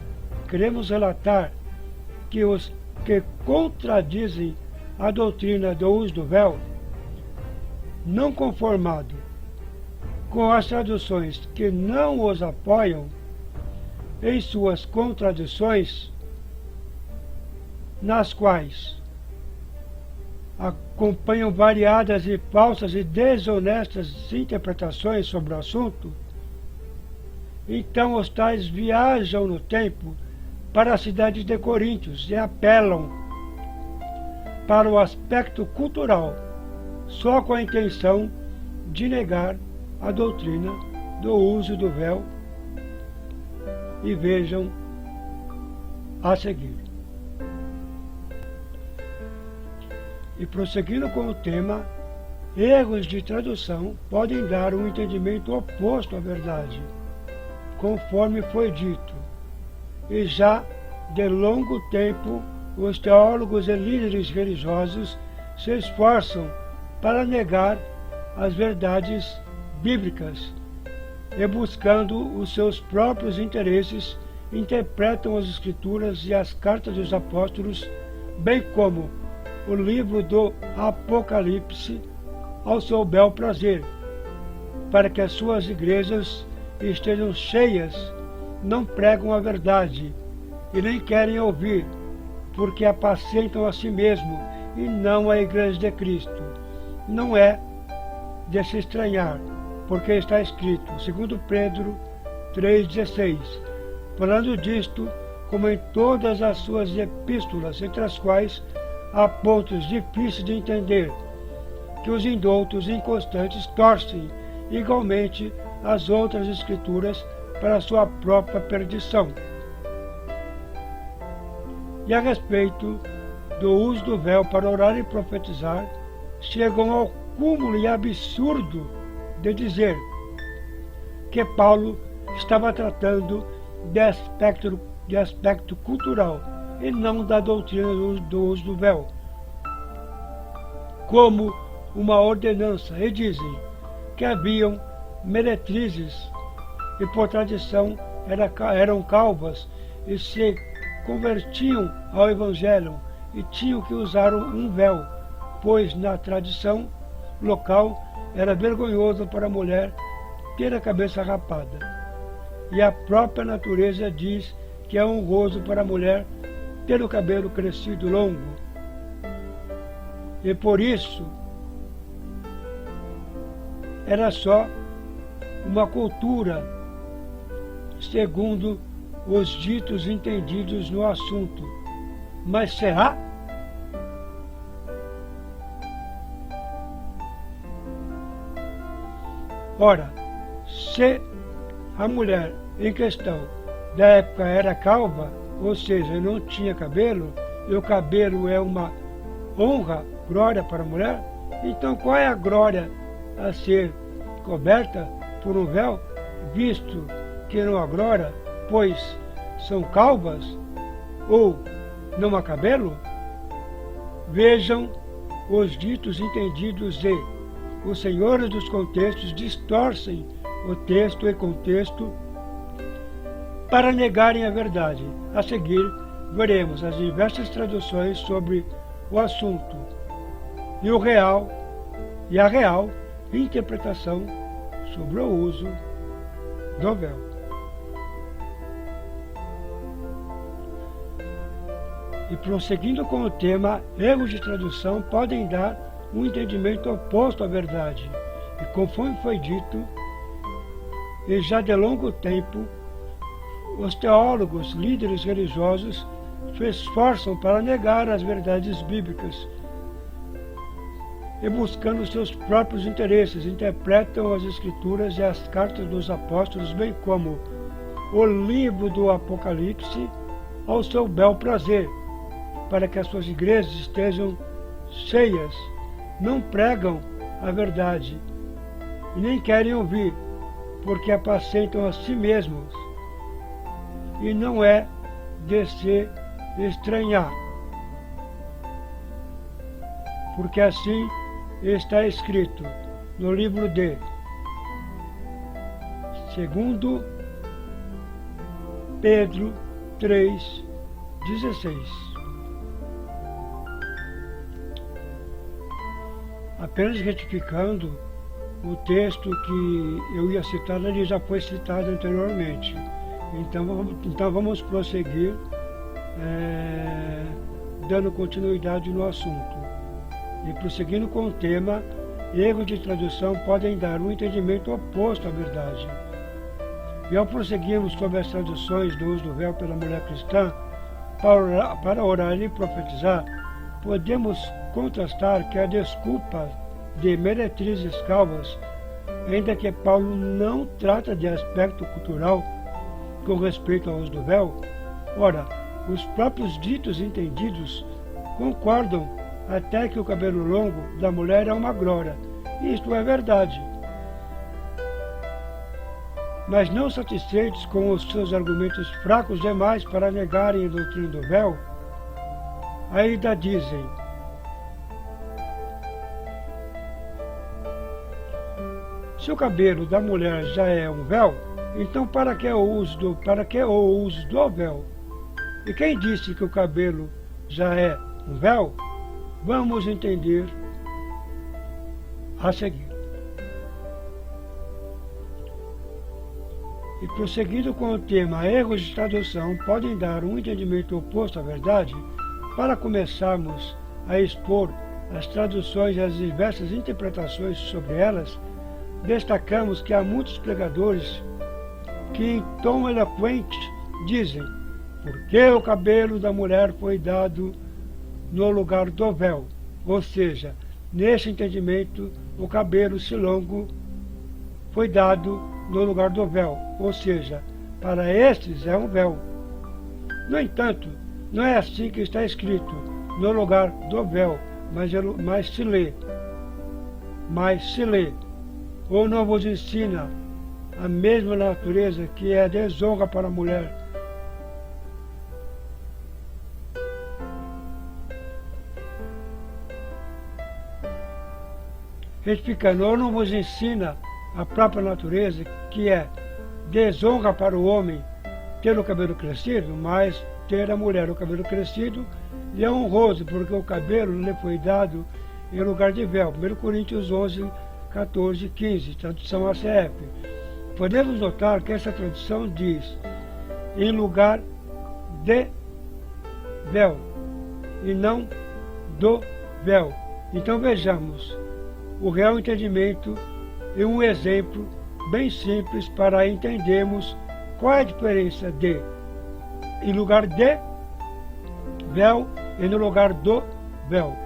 A: queremos relatar que os que contradizem a doutrina do uso do véu, não conformado com as traduções que não os apoiam em suas contradições, nas quais acompanham variadas e falsas e desonestas interpretações sobre o assunto, então os tais viajam no tempo para a cidade de Coríntios e apelam para o aspecto cultural, só com a intenção de negar a doutrina do uso do véu. E vejam a seguir. E prosseguindo com o tema, erros de tradução podem dar um entendimento oposto à verdade, conforme foi dito. E já de longo tempo, os teólogos e líderes religiosos se esforçam para negar as verdades bíblicas e, buscando os seus próprios interesses, interpretam as Escrituras e as cartas dos apóstolos, bem como o livro do Apocalipse, ao seu bel prazer, para que as suas igrejas estejam cheias. Não pregam a verdade e nem querem ouvir, porque apacentam a si mesmo e não a igreja de Cristo. Não é de se estranhar, porque está escrito, 2 Pedro 3,16, falando disto, como em todas as suas epístolas, entre as quais há pontos difíceis de entender, que os indoutos inconstantes torcem igualmente as outras escrituras para a sua própria perdição. E a respeito do uso do véu para orar e profetizar, chegam ao cúmulo e absurdo de dizer que Paulo estava tratando de aspecto cultural e não da doutrina do uso do véu, como uma ordenança, e dizem: que haviam meretrizes e por tradição eram calvas e se convertiam ao Evangelho e tinham que usar um véu, pois na tradição local era vergonhoso para a mulher ter a cabeça rapada. E a própria natureza diz que é honroso para a mulher ter o cabelo crescido longo. E por isso era só uma cultura, segundo os ditos entendidos no assunto. Mas será? Ora, se a mulher em questão da época era calva, ou seja, não tinha cabelo, e o cabelo é uma honra, glória para a mulher, então qual é a glória a ser coberta por um véu, visto que não há glória, pois são calvas ou não há cabelo? Vejam os ditos entendidos e os senhores dos contextos distorcem o texto e contexto para negarem a verdade. A seguir, veremos as diversas traduções sobre o assunto e a real interpretação sobre o uso do véu. E prosseguindo com o tema, erros de tradução podem dar um entendimento oposto à verdade. E conforme foi dito, e já de longo tempo, os teólogos, líderes religiosos, se esforçam para negar as verdades bíblicas e buscando seus próprios interesses, interpretam as Escrituras e as cartas dos apóstolos, bem como o livro do Apocalipse, ao seu bel prazer, para que as suas igrejas estejam cheias. Não pregam a verdade e nem querem ouvir, porque apacentam a si mesmos. E não é de se estranhar, porque assim está escrito no livro de 2 Pedro 3,16. Apenas retificando, o texto que eu ia citar, ele já foi citado anteriormente. Então vamos prosseguir, dando continuidade no assunto. E prosseguindo com o tema, erros de tradução podem dar um entendimento oposto à verdade. E ao prosseguirmos sobre as traduções do uso do véu pela mulher cristã, para orar e profetizar, podemos contrastar que a desculpa de meretrizes calvas, ainda que Paulo não trata de aspecto cultural com respeito ao uso do véu, ora, os próprios ditos entendidos concordam até que o cabelo longo da mulher é uma glória. Isto é verdade. Mas não satisfeitos com os seus argumentos fracos demais para negarem a doutrina do véu, ainda dizem: se o cabelo da mulher já é um véu, então para que o uso do véu? E quem disse que o cabelo já é um véu? Vamos entender a seguir. E prosseguindo com o tema, erros de tradução podem dar um entendimento oposto à verdade. Para começarmos a expor as traduções e as diversas interpretações sobre elas, destacamos que há muitos pregadores que, em tom eloquente, dizem: porque o cabelo da mulher foi dado no lugar do véu. Ou seja, nesse entendimento, o cabelo se longo foi dado no lugar do véu. Ou seja, para estes é um véu. No entanto, não é assim que está escrito, no lugar do véu, mas se lê. Ou não vos ensina a mesma natureza que é desonra para a mulher. retificando, ou não vos ensina a própria natureza, que é desonra para o homem ter o cabelo crescido, mas ter a mulher o cabelo crescido lhe é honroso, porque o cabelo lhe foi dado em lugar de véu. 1 Coríntios 11, 14, 15, tradução ACF. Podemos notar que essa tradução diz em lugar de véu e não do véu. Então vejamos o real entendimento e um exemplo bem simples para entendermos qual é a diferença de em lugar de véu e no lugar do véu.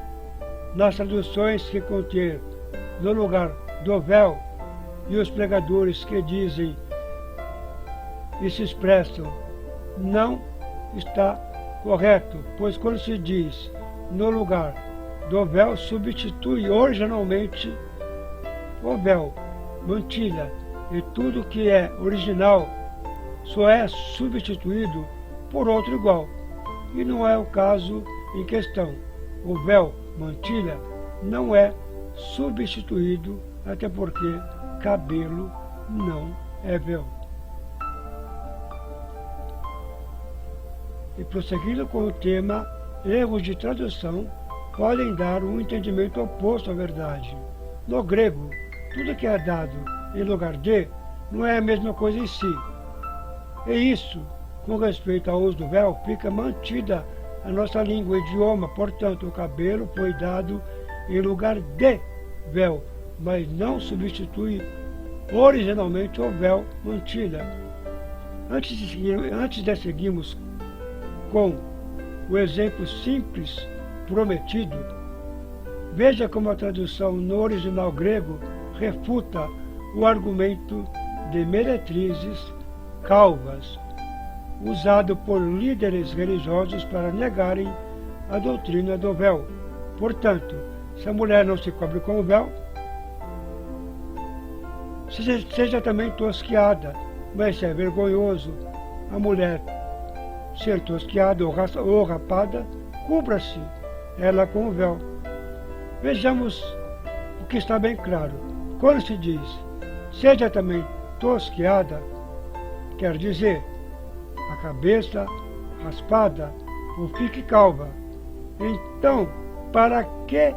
A: Nas traduções que contêm no lugar do véu e os pregadores que dizem e se expressam, não está correto, pois quando se diz no lugar do véu, substitui originalmente o véu, mantilha, e tudo que é original só é substituído por outro igual. E não é o caso em questão. O véu, mantilha, não é substituído, até porque cabelo não é véu. E prosseguindo com o tema, erros de tradução podem dar um entendimento oposto à verdade. No grego, tudo que é dado em lugar de não é a mesma coisa em si. E isso, com respeito ao uso do véu, fica mantida a nossa língua e idioma. Portanto, o cabelo foi dado em lugar de véu, mas não substitui originalmente o véu, mantilha. Antes de seguirmos com o exemplo simples prometido, veja como a tradução no original grego refuta o argumento de meretrizes calvas, usado por líderes religiosos para negarem a doutrina do véu. Portanto, se a mulher não se cobre com o véu, seja também tosquiada, mas se é vergonhoso a mulher ser tosquiada ou rapada, cubra-se ela com o véu. Vejamos o que está bem claro. Quando se diz, seja também tosquiada, quer dizer, a cabeça raspada ou fique calva. Então, para que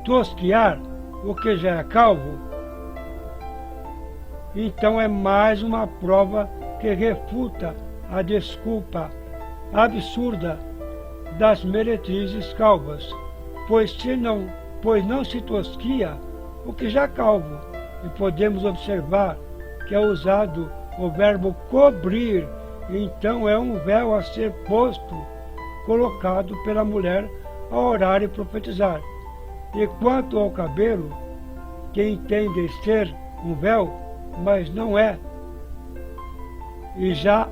A: tosquiar o que já é calvo? Então é mais uma prova que refuta a desculpa absurda das meretrizes calvas, pois não se tosquia o que já é calvo. E podemos observar que é usado o verbo cobrir, então é um véu a ser posto, colocado pela mulher a orar e profetizar. E quanto ao cabelo, que entende ser um véu, mas não é, e já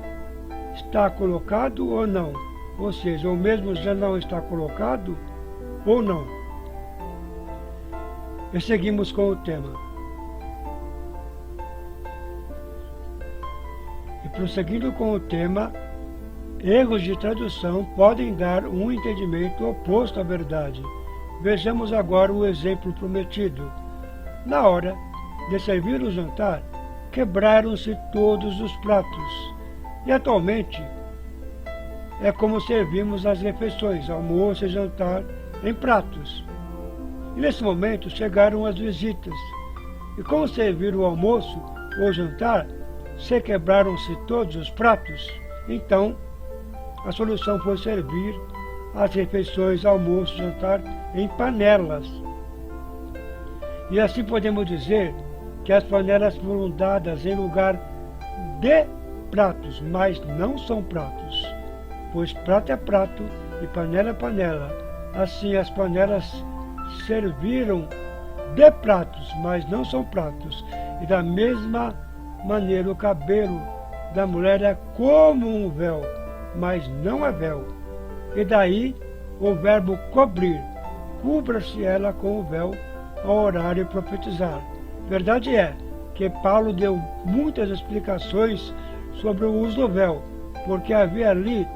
A: está colocado ou não, ou seja, o mesmo já não está colocado ou não. E seguimos com o tema. E prosseguindo com o tema, erros de tradução podem dar um entendimento oposto à verdade. Vejamos agora o exemplo prometido. Na hora de servir o jantar, quebraram-se todos os pratos. E atualmente é como servimos as refeições, almoço e jantar, em pratos. E nesse momento chegaram as visitas. E como servir o almoço ou jantar, se quebraram-se todos os pratos, então a solução foi servir as refeições, almoço, jantar em panelas. E assim podemos dizer que as panelas foram dadas em lugar de pratos, mas não são pratos, pois prato é prato e panela é panela. Assim as panelas serviram de pratos, mas não são pratos. E da mesma maneira o cabelo da mulher é como um véu, mas não é véu. E daí o verbo cobrir, cubra-se ela com o véu ao orar e profetizar. Verdade é que Paulo deu muitas explicações sobre o uso do véu, porque havia ali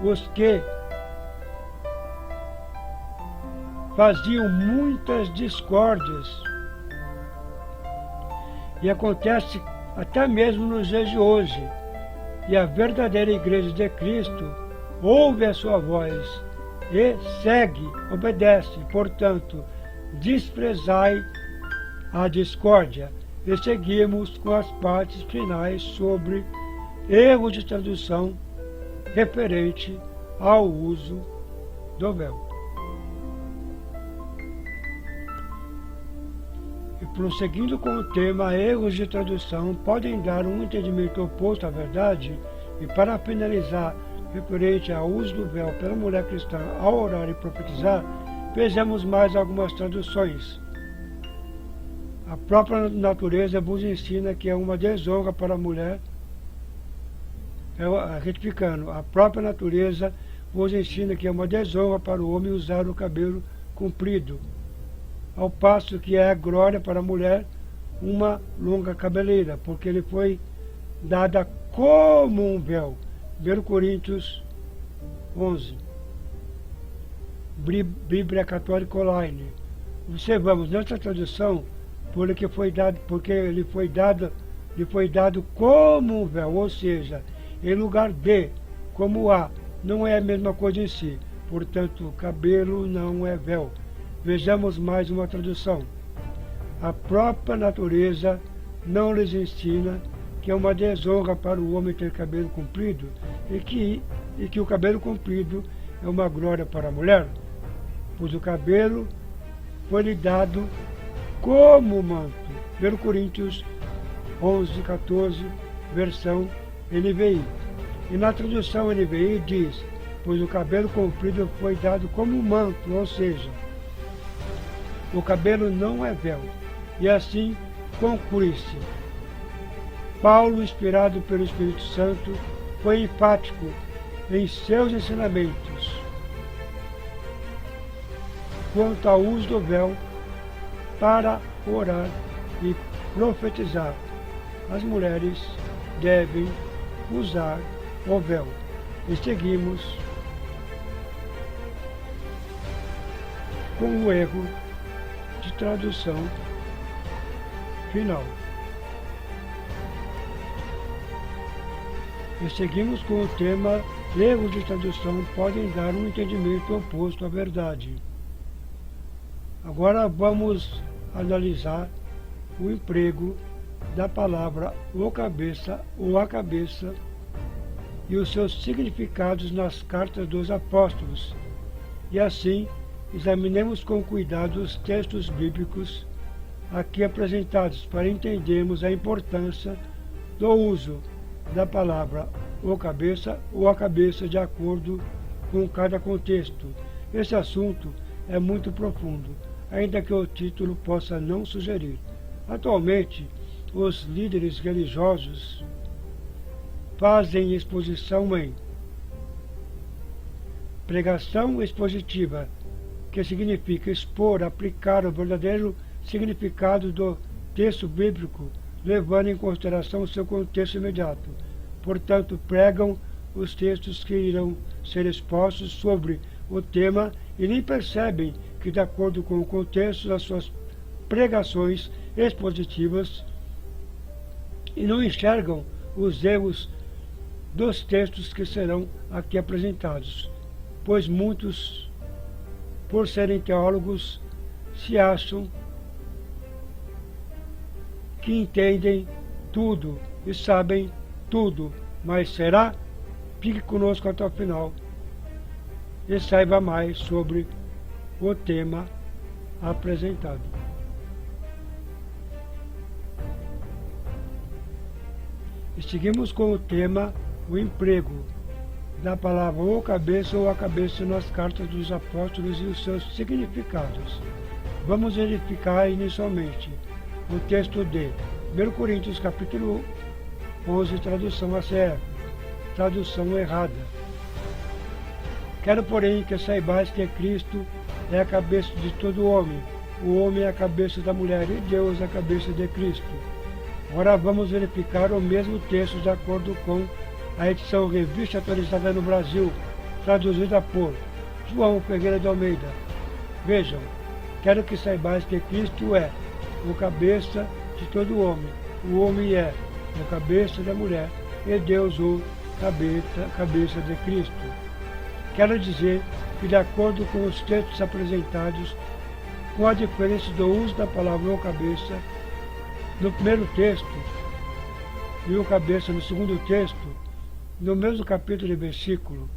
A: os que faziam muitas discórdias. E acontece até mesmo nos dias de hoje. E a verdadeira igreja de Cristo ouve a sua voz e segue, obedece. Portanto, desprezai a discórdia. E seguimos com as partes finais sobre erros de tradução referente ao uso do véu. E prosseguindo com o tema, erros de tradução podem dar um entendimento oposto à verdade. E para finalizar, referente ao uso do véu pela mulher cristã ao orar e profetizar, vejamos mais algumas traduções. A própria natureza vos ensina que é uma desonra para a mulher, retificando, a própria natureza vos ensina que é uma desonra para o homem usar o cabelo comprido, ao passo que é glória para a mulher uma longa cabeleira, porque ele foi dada como um véu. 1 Coríntios 11. Bíblia Católica Online. Observamos nessa tradução, porque ele foi dado como um véu, ou seja, em lugar de, como há, não é a mesma coisa em si. Portanto, cabelo não é véu. Vejamos mais uma tradução. A própria natureza não lhes ensina que é uma desonra para o homem ter cabelo comprido e que o cabelo comprido é uma glória para a mulher, pois o cabelo foi-lhe dado como manto. 1 Coríntios 11, 14, versão NVI. E na tradução NVI diz, pois o cabelo comprido foi dado como manto, ou seja, o cabelo não é véu. E assim conclui-se. Paulo, inspirado pelo Espírito Santo, foi enfático em seus ensinamentos quanto ao uso do véu para orar e profetizar. As mulheres devem usar o véu. E seguimos com o erro de tradução final. E seguimos com o tema: erros de tradução podem dar um entendimento oposto à verdade. Agora vamos analisar o emprego da palavra o cabeça ou a cabeça e os seus significados nas cartas dos apóstolos. E assim, examinemos com cuidado os textos bíblicos aqui apresentados para entendermos a importância do uso da palavra o cabeça ou a cabeça de acordo com cada contexto. Esse assunto é muito profundo, ainda que o título possa não sugerir. Atualmente, os líderes religiosos fazem exposição em pregação expositiva, que significa expor, aplicar o verdadeiro significado do texto bíblico, levando em consideração o seu contexto imediato. Portanto, pregam os textos que irão ser expostos sobre o tema e nem percebem que, de acordo com o contexto das suas pregações expositivas, e não enxergam os erros dos textos que serão aqui apresentados, pois muitos, por serem teólogos, se acham que entendem tudo e sabem tudo, mas será? Fique conosco até o final e saiba mais sobre o tema apresentado. E seguimos com o tema, o emprego da palavra o cabeça ou a cabeça nas cartas dos apóstolos e os seus significados. Vamos verificar inicialmente o texto de 1 Coríntios capítulo 11, tradução ACF, tradução errada. Quero, porém, que saibais que Cristo é a cabeça de todo homem, o homem é a cabeça da mulher e Deus é a cabeça de Cristo. Agora vamos verificar o mesmo texto de acordo com a edição Revista Atualizada no Brasil, traduzida por João Ferreira de Almeida. Vejam, quero que saibais que Cristo é o cabeça de todo homem, o homem é o cabeça da mulher, e Deus o cabeça de Cristo. Quero dizer que, de acordo com os textos apresentados, com a diferença do uso da palavra o cabeça no primeiro texto e o cabeça no segundo texto, no mesmo capítulo e versículo,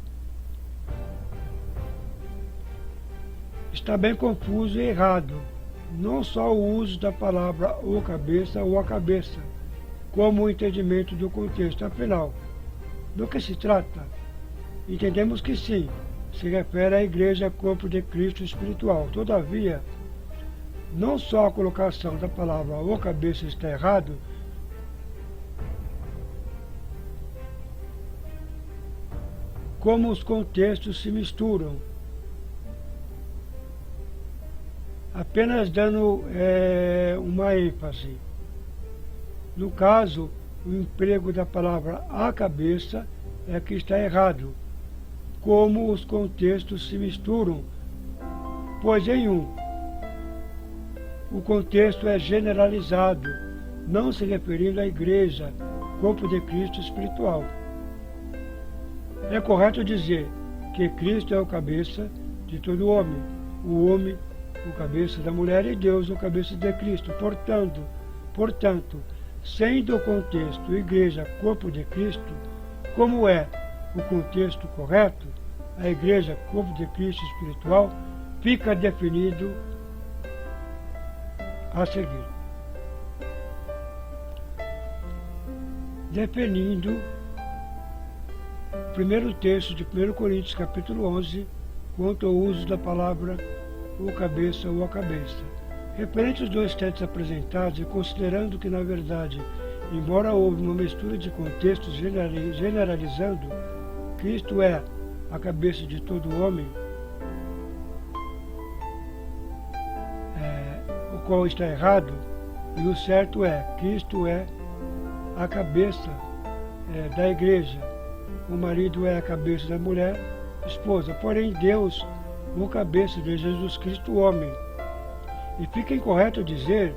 A: está bem confuso e errado, não só o uso da palavra o cabeça ou a cabeça, como o entendimento do contexto. Afinal, do que se trata? Entendemos que sim, se refere à igreja corpo de Cristo espiritual. Todavia, não só a colocação da palavra o cabeça está errado, como os contextos se misturam, apenas dando uma ênfase. No caso, o emprego da palavra a cabeça é que está errado, como os contextos se misturam, pois em o contexto é generalizado, não se referindo à igreja, corpo de Cristo espiritual. É correto dizer que Cristo é o cabeça de todo homem, o homem o cabeça da mulher e Deus o cabeça de Cristo. Portanto, sendo o contexto igreja, corpo de Cristo, como é o contexto correto, a igreja, corpo de Cristo espiritual, fica definido a seguir. Definindo o primeiro texto de 1 Coríntios, capítulo 11, quanto ao uso da palavra o cabeça ou a cabeça. Referente aos dois textos apresentados e considerando que, na verdade, embora houve uma mistura de contextos generalizando, Cristo é a cabeça de todo homem, o qual está errado, e o certo é, Cristo é a cabeça da igreja, o marido é a cabeça da mulher, esposa, porém Deus, o cabeça de Jesus Cristo, homem. E fica incorreto dizer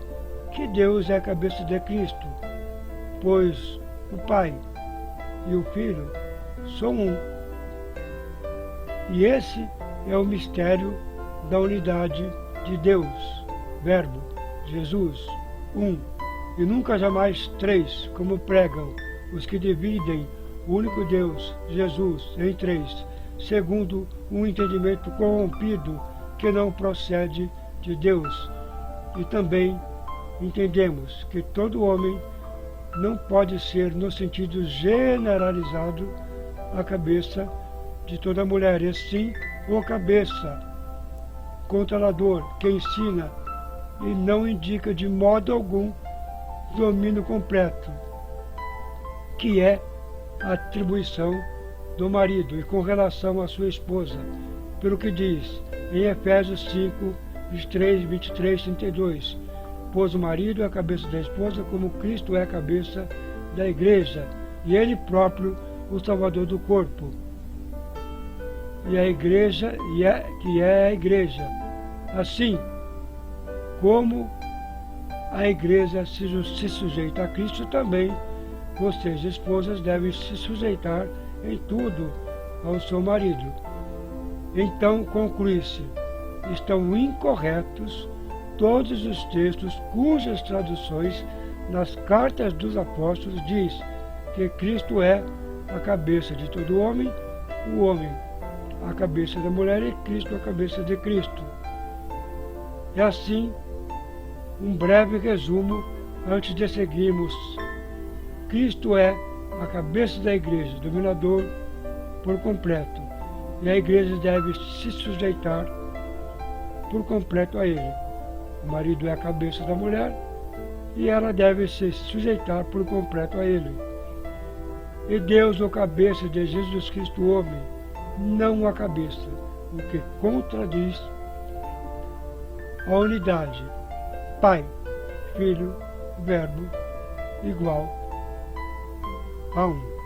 A: que Deus é a cabeça de Cristo, pois o Pai e o Filho são um. E esse é o mistério da unidade de Deus, Verbo, Jesus, um, e nunca jamais três, como pregam os que dividem o único Deus, Jesus, em três, segundo um entendimento corrompido que não procede de Deus. E também entendemos que todo homem não pode ser, no sentido generalizado, a cabeça de toda mulher, e sim o cabeça, controlador, que ensina e não indica de modo algum domínio completo, que é a atribuição do marido e com relação à sua esposa, pelo que diz em Efésios 5, 23, 32, pois o marido é a cabeça da esposa, como Cristo é a cabeça da igreja, e ele próprio o salvador do corpo. E a igreja, que é a igreja. Assim como a igreja se sujeita a Cristo, também vocês, esposas, devem se sujeitar em tudo ao seu marido. Então, conclui-se, estão incorretos todos os textos cujas traduções nas cartas dos apóstolos diz que Cristo é a cabeça de todo homem, o homem a cabeça da mulher e Cristo a cabeça de Cristo. E assim, um breve resumo antes de seguirmos. Cristo é a cabeça da igreja, dominador por completo, e a igreja deve se sujeitar por completo a ele. O marido é a cabeça da mulher e ela deve se sujeitar por completo a ele. E Deus, o cabeça de Jesus Cristo, homem, não a cabeça, o que contradiz a unidade Pai, Filho, Verbo, igual a um.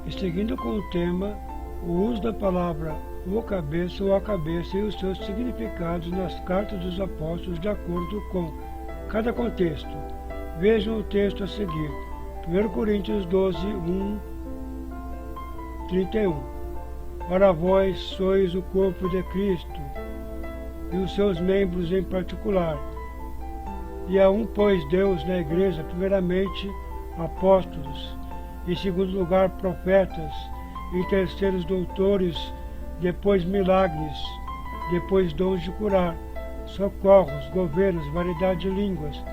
A: E seguindo com o tema o uso da palavra o cabeça ou a cabeça e os seus significados nas cartas dos apóstolos de acordo com cada contexto. Vejam o texto a seguir. 1 Coríntios 12, 31. Ora vós sois o corpo de Cristo, e os seus membros em particular. E a um pôs Deus na igreja, primeiramente apóstolos, em segundo lugar profetas, em terceiros doutores, depois milagres, depois dons de curar, socorros, governos, variedade de línguas.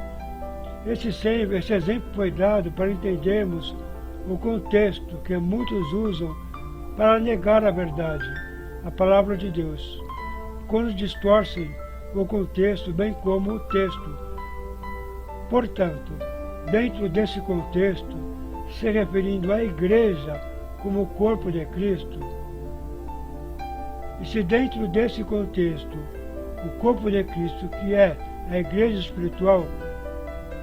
A: Esse exemplo foi dado para entendermos o contexto que muitos usam para negar a verdade, a palavra de Deus, quando distorcem o contexto bem como o texto. Portanto, dentro desse contexto, se referindo à igreja como o corpo de Cristo, e se dentro desse contexto, o corpo de Cristo, que é a igreja espiritual,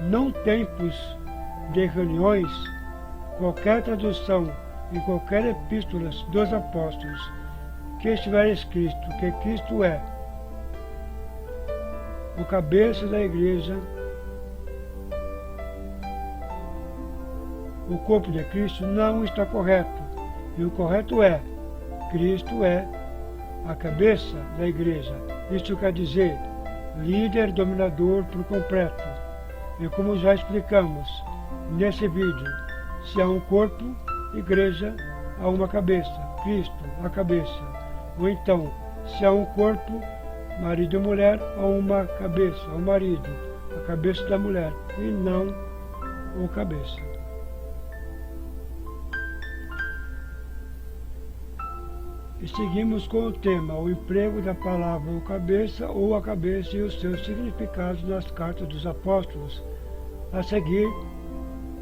A: não tempos de reuniões, qualquer tradução em qualquer epístola dos apóstolos que estiver escrito que Cristo é o cabeça da igreja, o corpo de Cristo, não está correto. E o correto é, Cristo é a cabeça da igreja. Isto quer dizer, líder, dominador por completo. E como já explicamos nesse vídeo, se há um corpo, igreja, há uma cabeça, Cristo, a cabeça. Ou então, se há um corpo, marido e mulher, há uma cabeça, o marido, a cabeça da mulher, e não o cabeça. E seguimos com o tema, o emprego da palavra o cabeça ou a cabeça e os seus significados nas cartas dos apóstolos. A seguir,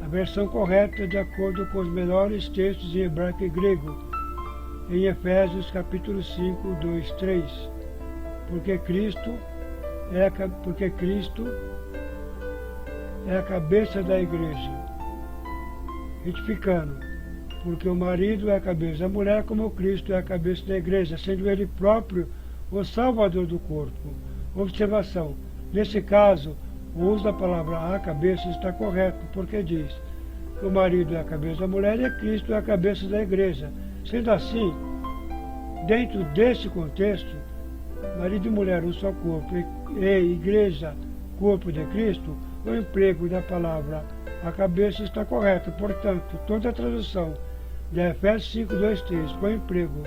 A: a versão correta de acordo com os melhores textos em hebraico e grego, em Efésios capítulo 5, 2, 3. Porque Cristo é a cabeça da igreja. Retificando. Porque o marido é a cabeça da mulher, como Cristo é a cabeça da igreja, sendo ele próprio o salvador do corpo. Observação. Nesse caso, o uso da palavra a cabeça está correto, porque diz que o marido é a cabeça da mulher e Cristo é a cabeça da igreja. Sendo assim, dentro desse contexto, marido e mulher, um só corpo, e igreja, corpo de Cristo, o emprego da palavra a cabeça está correto. Portanto, toda a tradução de Efésios 5, 2, 3, com o emprego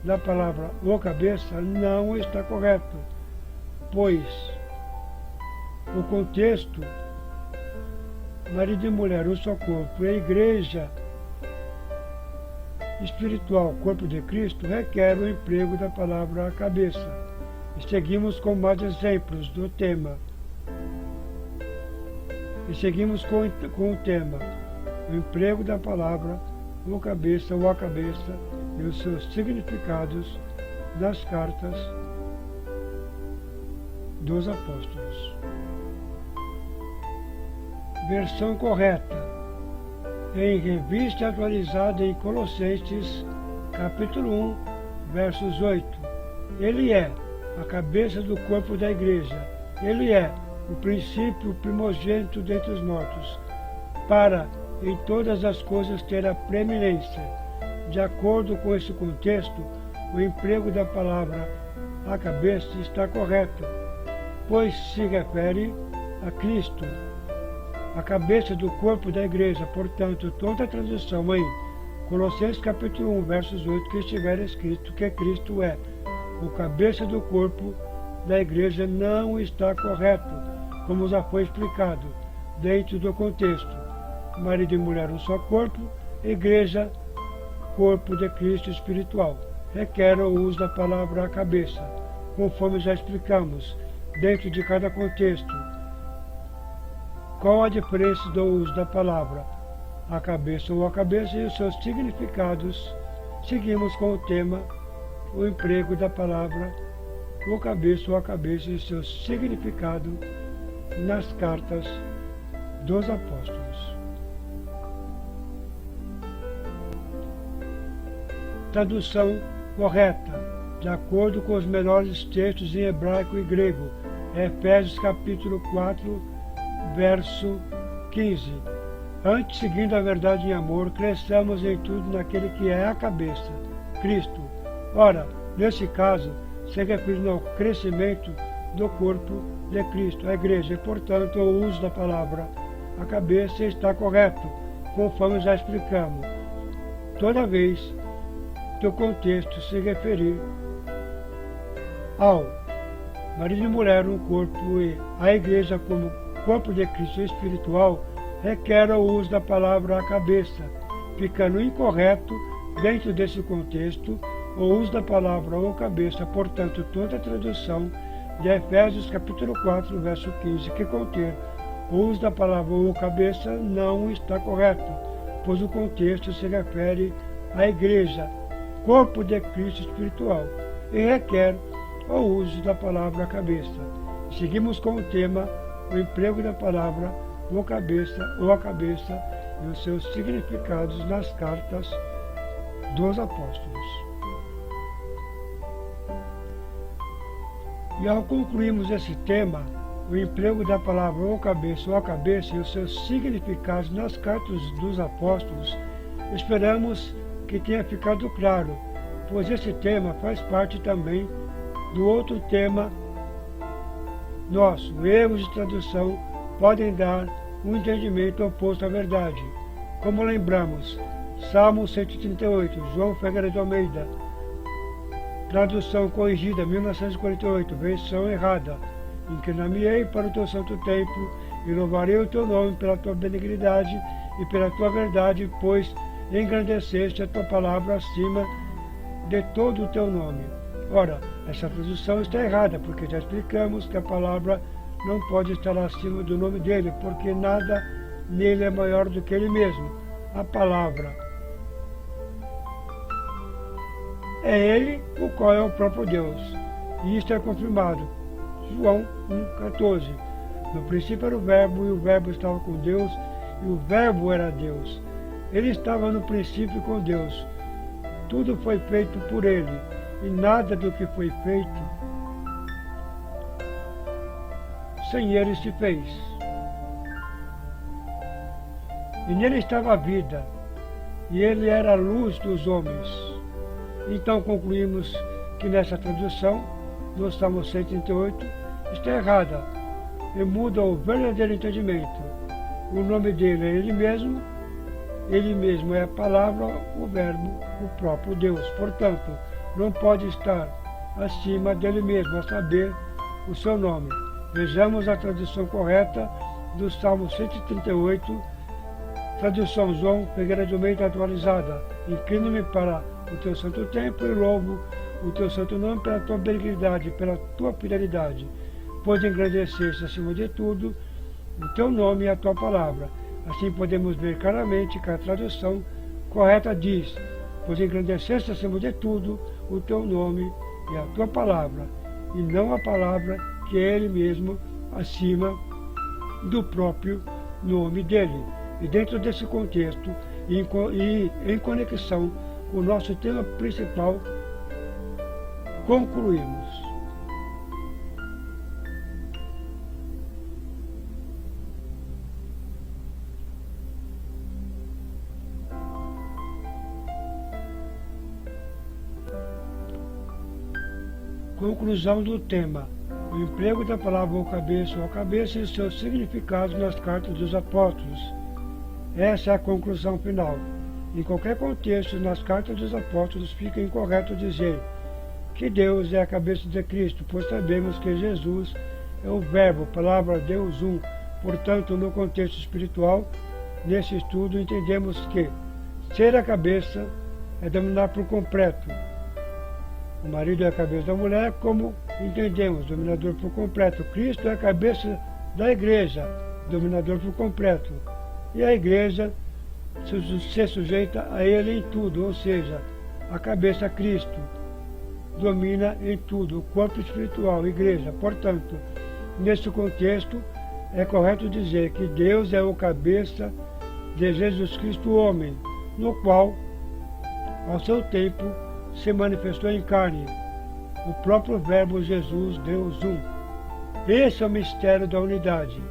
A: da palavra o cabeça, não está correto, pois o contexto, marido e mulher, um só corpo, e a igreja espiritual, corpo de Cristo, requer o emprego da palavra a cabeça. E seguimos com mais exemplos do tema. E seguimos com o tema, o emprego da palavra o cabeça ou a cabeça e os seus significados nas cartas dos apóstolos. Versão correta. Em revista atualizada em Colossenses, capítulo 1, versos 8. Ele é a cabeça do corpo da igreja. Ele é o princípio primogênito dentre os mortos, para em todas as coisas ter a preeminência. De acordo com esse contexto, o emprego da palavra a cabeça está correto, pois se refere a Cristo, a cabeça do corpo da igreja. Portanto, toda a tradução em Colossenses capítulo 1, versos 8, que estiver escrito que Cristo é o cabeça do corpo da igreja, não está correto, como já foi explicado dentro do contexto. Marido e mulher, um só corpo, igreja, corpo de Cristo espiritual. Requer o uso da palavra a cabeça, conforme já explicamos, dentro de cada contexto. Qual a diferença do uso da palavra a cabeça ou a cabeça e os seus significados? Seguimos com o tema, o emprego da palavra o cabeça ou a cabeça e seu significado nas cartas dos apóstolos. tradução correta, de acordo com os melhores textos em hebraico e grego. Efésios capítulo 4, verso 15. Antes, seguindo a verdade em amor, cresçamos em tudo naquele que é a cabeça, Cristo. Ora, nesse caso, se refere ao crescimento do corpo de Cristo, a igreja, e, portanto, o uso da palavra a cabeça está correto, conforme já explicamos. Toda vez que o contexto se referir ao marido e mulher, um corpo, e a igreja como corpo de Cristo espiritual, requer o uso da palavra a cabeça, ficando incorreto, dentro desse contexto, o uso da palavra ou cabeça. Portanto, toda a tradução de Efésios capítulo 4, verso 15, que contém o uso da palavra ou cabeça, não está correto, pois o contexto se refere à igreja, corpo de Cristo espiritual, e requer o uso da palavra cabeça. Seguimos com o tema, o emprego da palavra ou a cabeça e os seus significados nas cartas dos apóstolos. E ao concluirmos esse tema, o emprego da palavra ou a cabeça e os seus significados nas cartas dos apóstolos, esperamos que tenha ficado claro, pois esse tema faz parte também do outro tema nosso. Erros de tradução podem dar um entendimento oposto à verdade. Como lembramos, Salmo 138, João Ferreira de Almeida, tradução corrigida, 1948, versão errada. Inclinar-me-ei para o teu santo templo e louvarei o teu nome pela tua benignidade e pela tua verdade, pois engrandeceste a tua palavra acima de todo o teu nome. Ora, essa tradução está errada, porque já explicamos que a palavra não pode estar acima do nome dele, porque nada nele é maior do que ele mesmo. A palavra é ele, o qual é o próprio Deus. E isto é confirmado. João 1,14. No princípio era o Verbo, e o Verbo estava com Deus, e o Verbo era Deus. Ele estava no princípio com Deus. Tudo foi feito por ele, e nada do que foi feito sem ele se fez. E nele estava a vida, e ele era a luz dos homens. Então concluímos que nessa tradução, no Salmo 138, está errada e muda o verdadeiro entendimento. O nome dele é ele mesmo é a palavra, o Verbo, o próprio Deus. Portanto, não pode estar acima dele mesmo, a saber, o seu nome. Vejamos a tradução correta do Salmo 138, tradução João Ferreira de Almeida atualizada. Inclino-me para o teu santo templo e louvo o teu santo nome pela tua benignidade, pela tua fidelidade, pois engrandeceste acima de tudo o teu nome e a tua palavra. Assim podemos ver claramente que a tradução correta diz, pois engrandeceste acima de tudo o teu nome e a tua palavra, e não a palavra que é ele mesmo acima do próprio nome dele. E dentro desse contexto, e em conexão com o nosso tema principal, concluímos. Conclusão do tema: o emprego da palavra ou cabeça e os seus significados nas cartas dos apóstolos. Essa é a conclusão final. Em qualquer contexto, nas cartas dos apóstolos, fica incorreto dizer que Deus é a cabeça de Cristo, pois sabemos que Jesus é o Verbo, palavra Deus um. Portanto, no contexto espiritual, nesse estudo, entendemos que ser a cabeça é dominar por completo. O marido é a cabeça da mulher, como entendemos, dominador por completo. Cristo é a cabeça da igreja, dominador por completo. E a igreja se sujeita a ele em tudo, ou seja, a cabeça Cristo domina em tudo, o corpo espiritual, a igreja. Portanto, nesse contexto, é correto dizer que Deus é o cabeça de Jesus Cristo, homem, no qual ao seu tempo, se manifestou em carne, o próprio Verbo Jesus, Deus um. Esse é o mistério da unidade.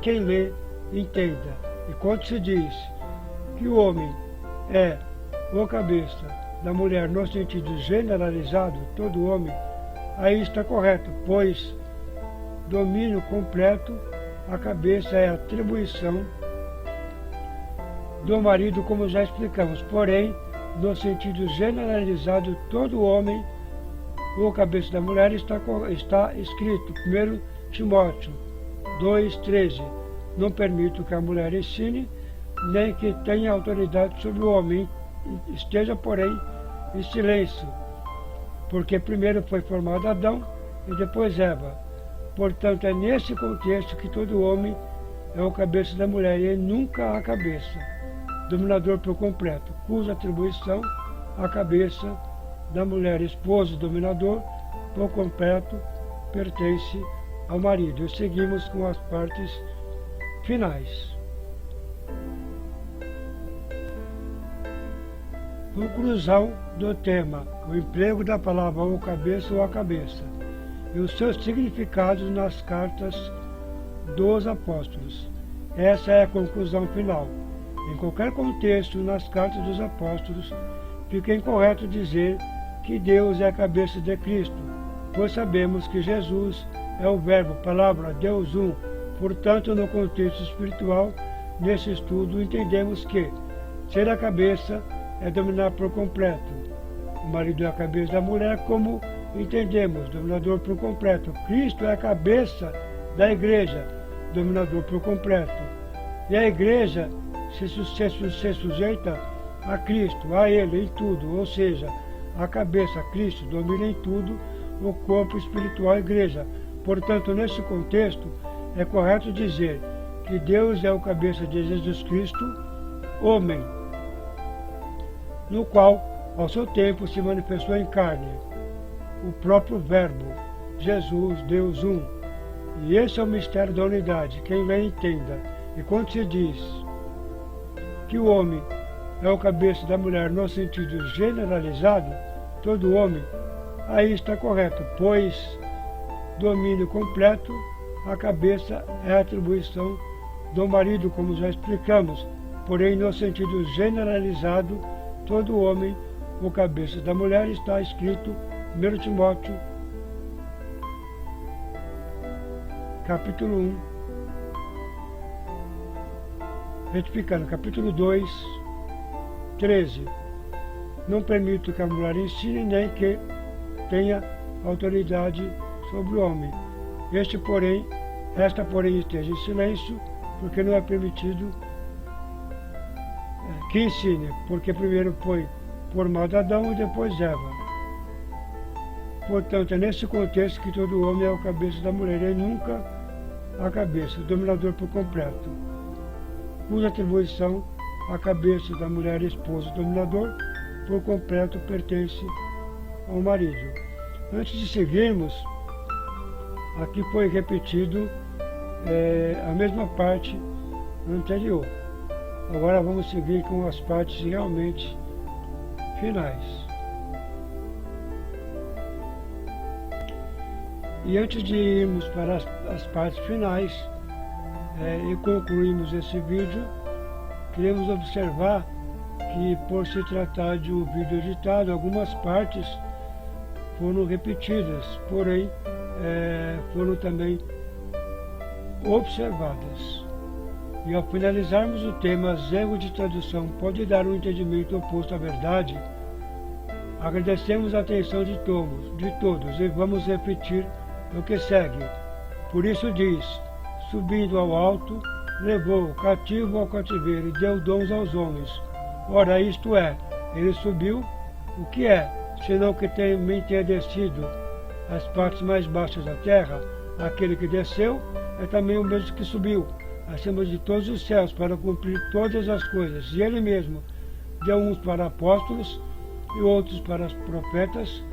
A: Quem lê, entenda. E quando se diz que o homem é o cabeça da mulher no sentido generalizado, todo homem, aí está correto, pois domínio completo, a cabeça é a atribuição do marido, como já explicamos. Porém, no sentido generalizado, todo homem, o cabeça da mulher, está escrito, 1 Timóteo 2,13. Não permito que a mulher ensine, nem que tenha autoridade sobre o homem, esteja, porém, em silêncio, porque primeiro foi formado Adão e depois Eva. Portanto, é nesse contexto que todo homem é o cabeça da mulher e nunca a cabeça, dominador por completo, cuja atribuição a cabeça da mulher, esposo, dominador por completo, pertence ao marido. E seguimos com as partes finais. Conclusão do tema: o emprego da palavra o cabeça ou a cabeça e os seus significados nas cartas dos apóstolos. Essa é a conclusão final. Em qualquer contexto, nas cartas dos apóstolos, fica incorreto dizer que Deus é a cabeça de Cristo, pois sabemos que Jesus é o Verbo, palavra, Deus um. Portanto, no contexto espiritual, nesse estudo, entendemos que ser a cabeça é dominar por completo. O marido é a cabeça da mulher, como entendemos, dominador por completo. Cristo é a cabeça da igreja, dominador por completo. E a igreja se sujeita a Cristo, a Ele em tudo, ou seja, a cabeça, Cristo, domina em tudo o corpo espiritual, a igreja. Portanto, nesse contexto, é correto dizer que Deus é o cabeça de Jesus Cristo, homem, no qual, ao seu tempo, se manifestou em carne, o próprio Verbo, Jesus, Deus um. E esse é o mistério da unidade, quem lê entenda. E quando se diz que o homem é o cabeça da mulher no sentido generalizado, todo homem, aí está correto, pois domínio completo, a cabeça é a atribuição do marido, como já explicamos. Porém, no sentido generalizado, todo homem, o cabeça da mulher, está escrito 1 Timóteo, capítulo 1, retificando, capítulo 2, 13. Não permito que a mulher ensine, nem que tenha autoridade sobre o homem. Esta, porém, esteja em silêncio, porque não é permitido que ensine, porque primeiro foi formado Adão e depois Eva. Portanto, é nesse contexto que todo homem é o cabeça da mulher e nunca a cabeça, o dominador por completo, cuja atribuição a cabeça da mulher, esposo, dominador por completo, pertence ao marido. Antes de seguirmos, aqui foi repetido a mesma parte anterior. Agora vamos seguir com as partes realmente finais. E antes de irmos para as partes finais e concluirmos esse vídeo, queremos observar que, por se tratar de um vídeo editado, algumas partes foram repetidas, porém foram também observadas. E ao finalizarmos o tema erro de tradução pode dar um entendimento oposto à verdade, agradecemos a atenção de todos e vamos repetir o que segue. Por isso diz: subindo ao alto, levou o cativo ao cativeiro e deu dons aos homens. Ora, isto é, ele subiu, o que é, senão que também tenha descido às partes mais baixas da terra? Aquele que desceu é também o mesmo que subiu acima de todos os céus para cumprir todas as coisas. E ele mesmo deu uns para apóstolos, e outros para profetas,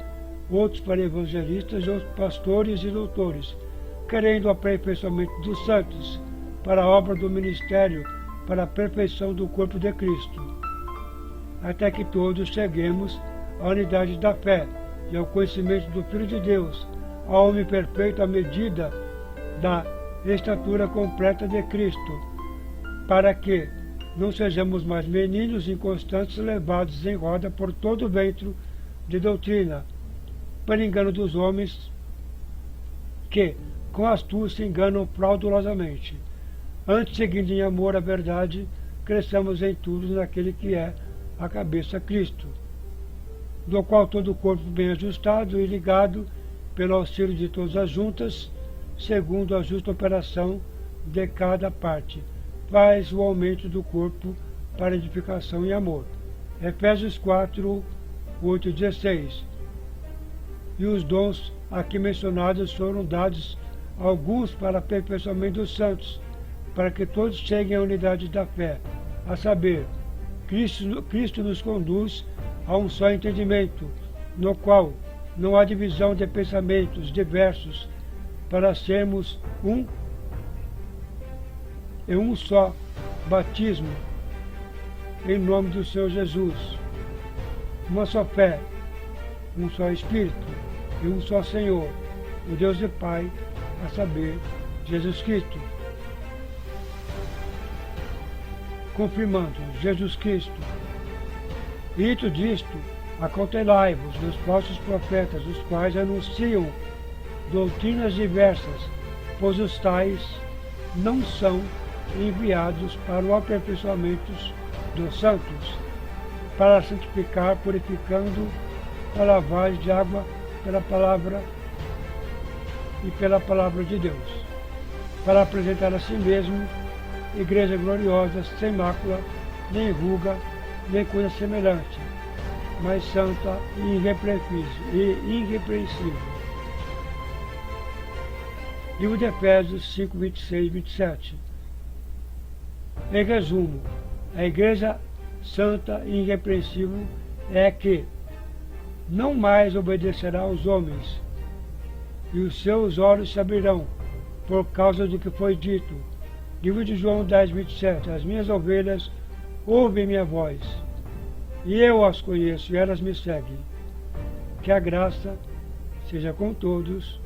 A: outros para evangelistas, outros pastores e doutores, querendo o aperfeiçoamento dos santos, para a obra do ministério, para a perfeição do corpo de Cristo, até que todos cheguemos à unidade da fé e ao conhecimento do Filho de Deus, ao homem perfeito à medida da estatura completa de Cristo, para que não sejamos mais meninos inconstantes levados em roda por todo o vento de doutrina, para engano dos homens que, com astúcia, enganam fraudulosamente. Antes, seguindo em amor a verdade, cresçamos em tudo naquele que é a cabeça, Cristo, do qual todo o corpo bem ajustado e ligado pelo auxílio de todas as juntas, segundo a justa operação de cada parte, faz o aumento do corpo para edificação e amor. Efésios 4, 8 e 16. E os dons aqui mencionados foram dados a alguns para aperfeiçoamento dos santos, para que todos cheguem à unidade da fé, a saber, Cristo nos conduz a um só entendimento, no qual não há divisão de pensamentos diversos, para sermos um em um só batismo, em nome do Senhor Jesus, uma só fé, um só Espírito e um só Senhor, o Deus e Pai, a saber, Jesus Cristo. Confirmando, Jesus Cristo. Dito disto, acautelai-vos dos falsos profetas, os quais anunciam doutrinas diversas, pois os tais não são enviados para o aperfeiçoamento dos santos, para santificar, purificando a lavagem de água pela palavra e pela palavra de Deus, para apresentar a si mesmo igreja gloriosa, sem mácula, nem ruga, nem coisa semelhante, mas santa e irrepreensível. Livro de Efésios 5, 26 e 27. Em resumo, a igreja santa e irrepreensível é que não mais obedecerá aos homens, e os seus olhos se abrirão por causa do que foi dito. Livro de João 10, 27. As minhas ovelhas ouvem minha voz, e eu as conheço, e elas me seguem. Que a graça seja com todos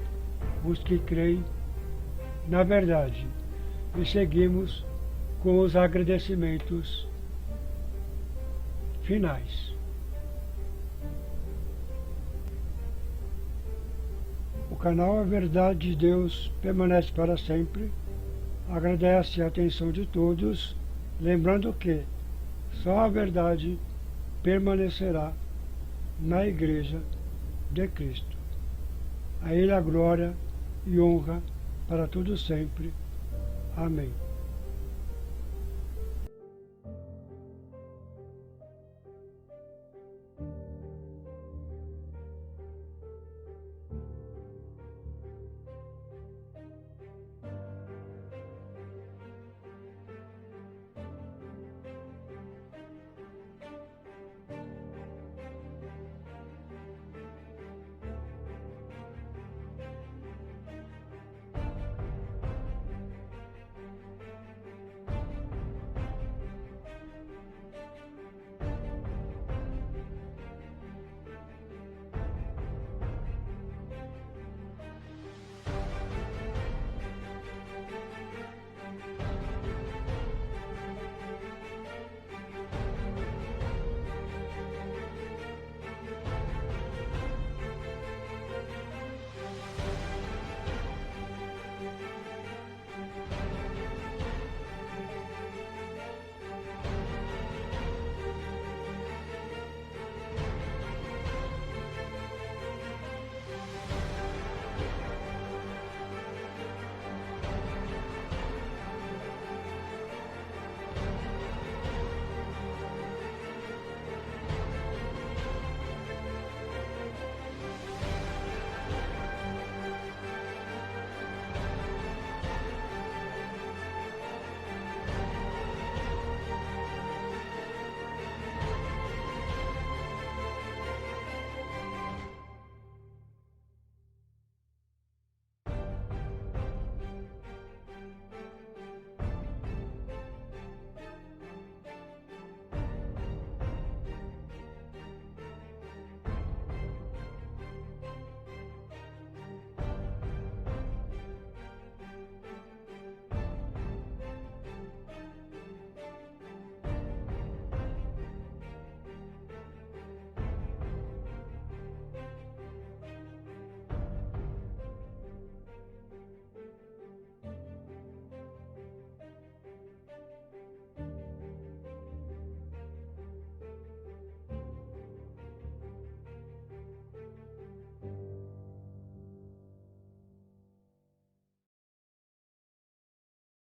A: os que creem na verdade. E seguimos com os agradecimentos finais. O canal A Verdade de Deus permanece para sempre. Agradece a atenção de todos, lembrando que só a verdade permanecerá na Igreja de Cristo. A Ele a glória e honra para todos sempre. Amém.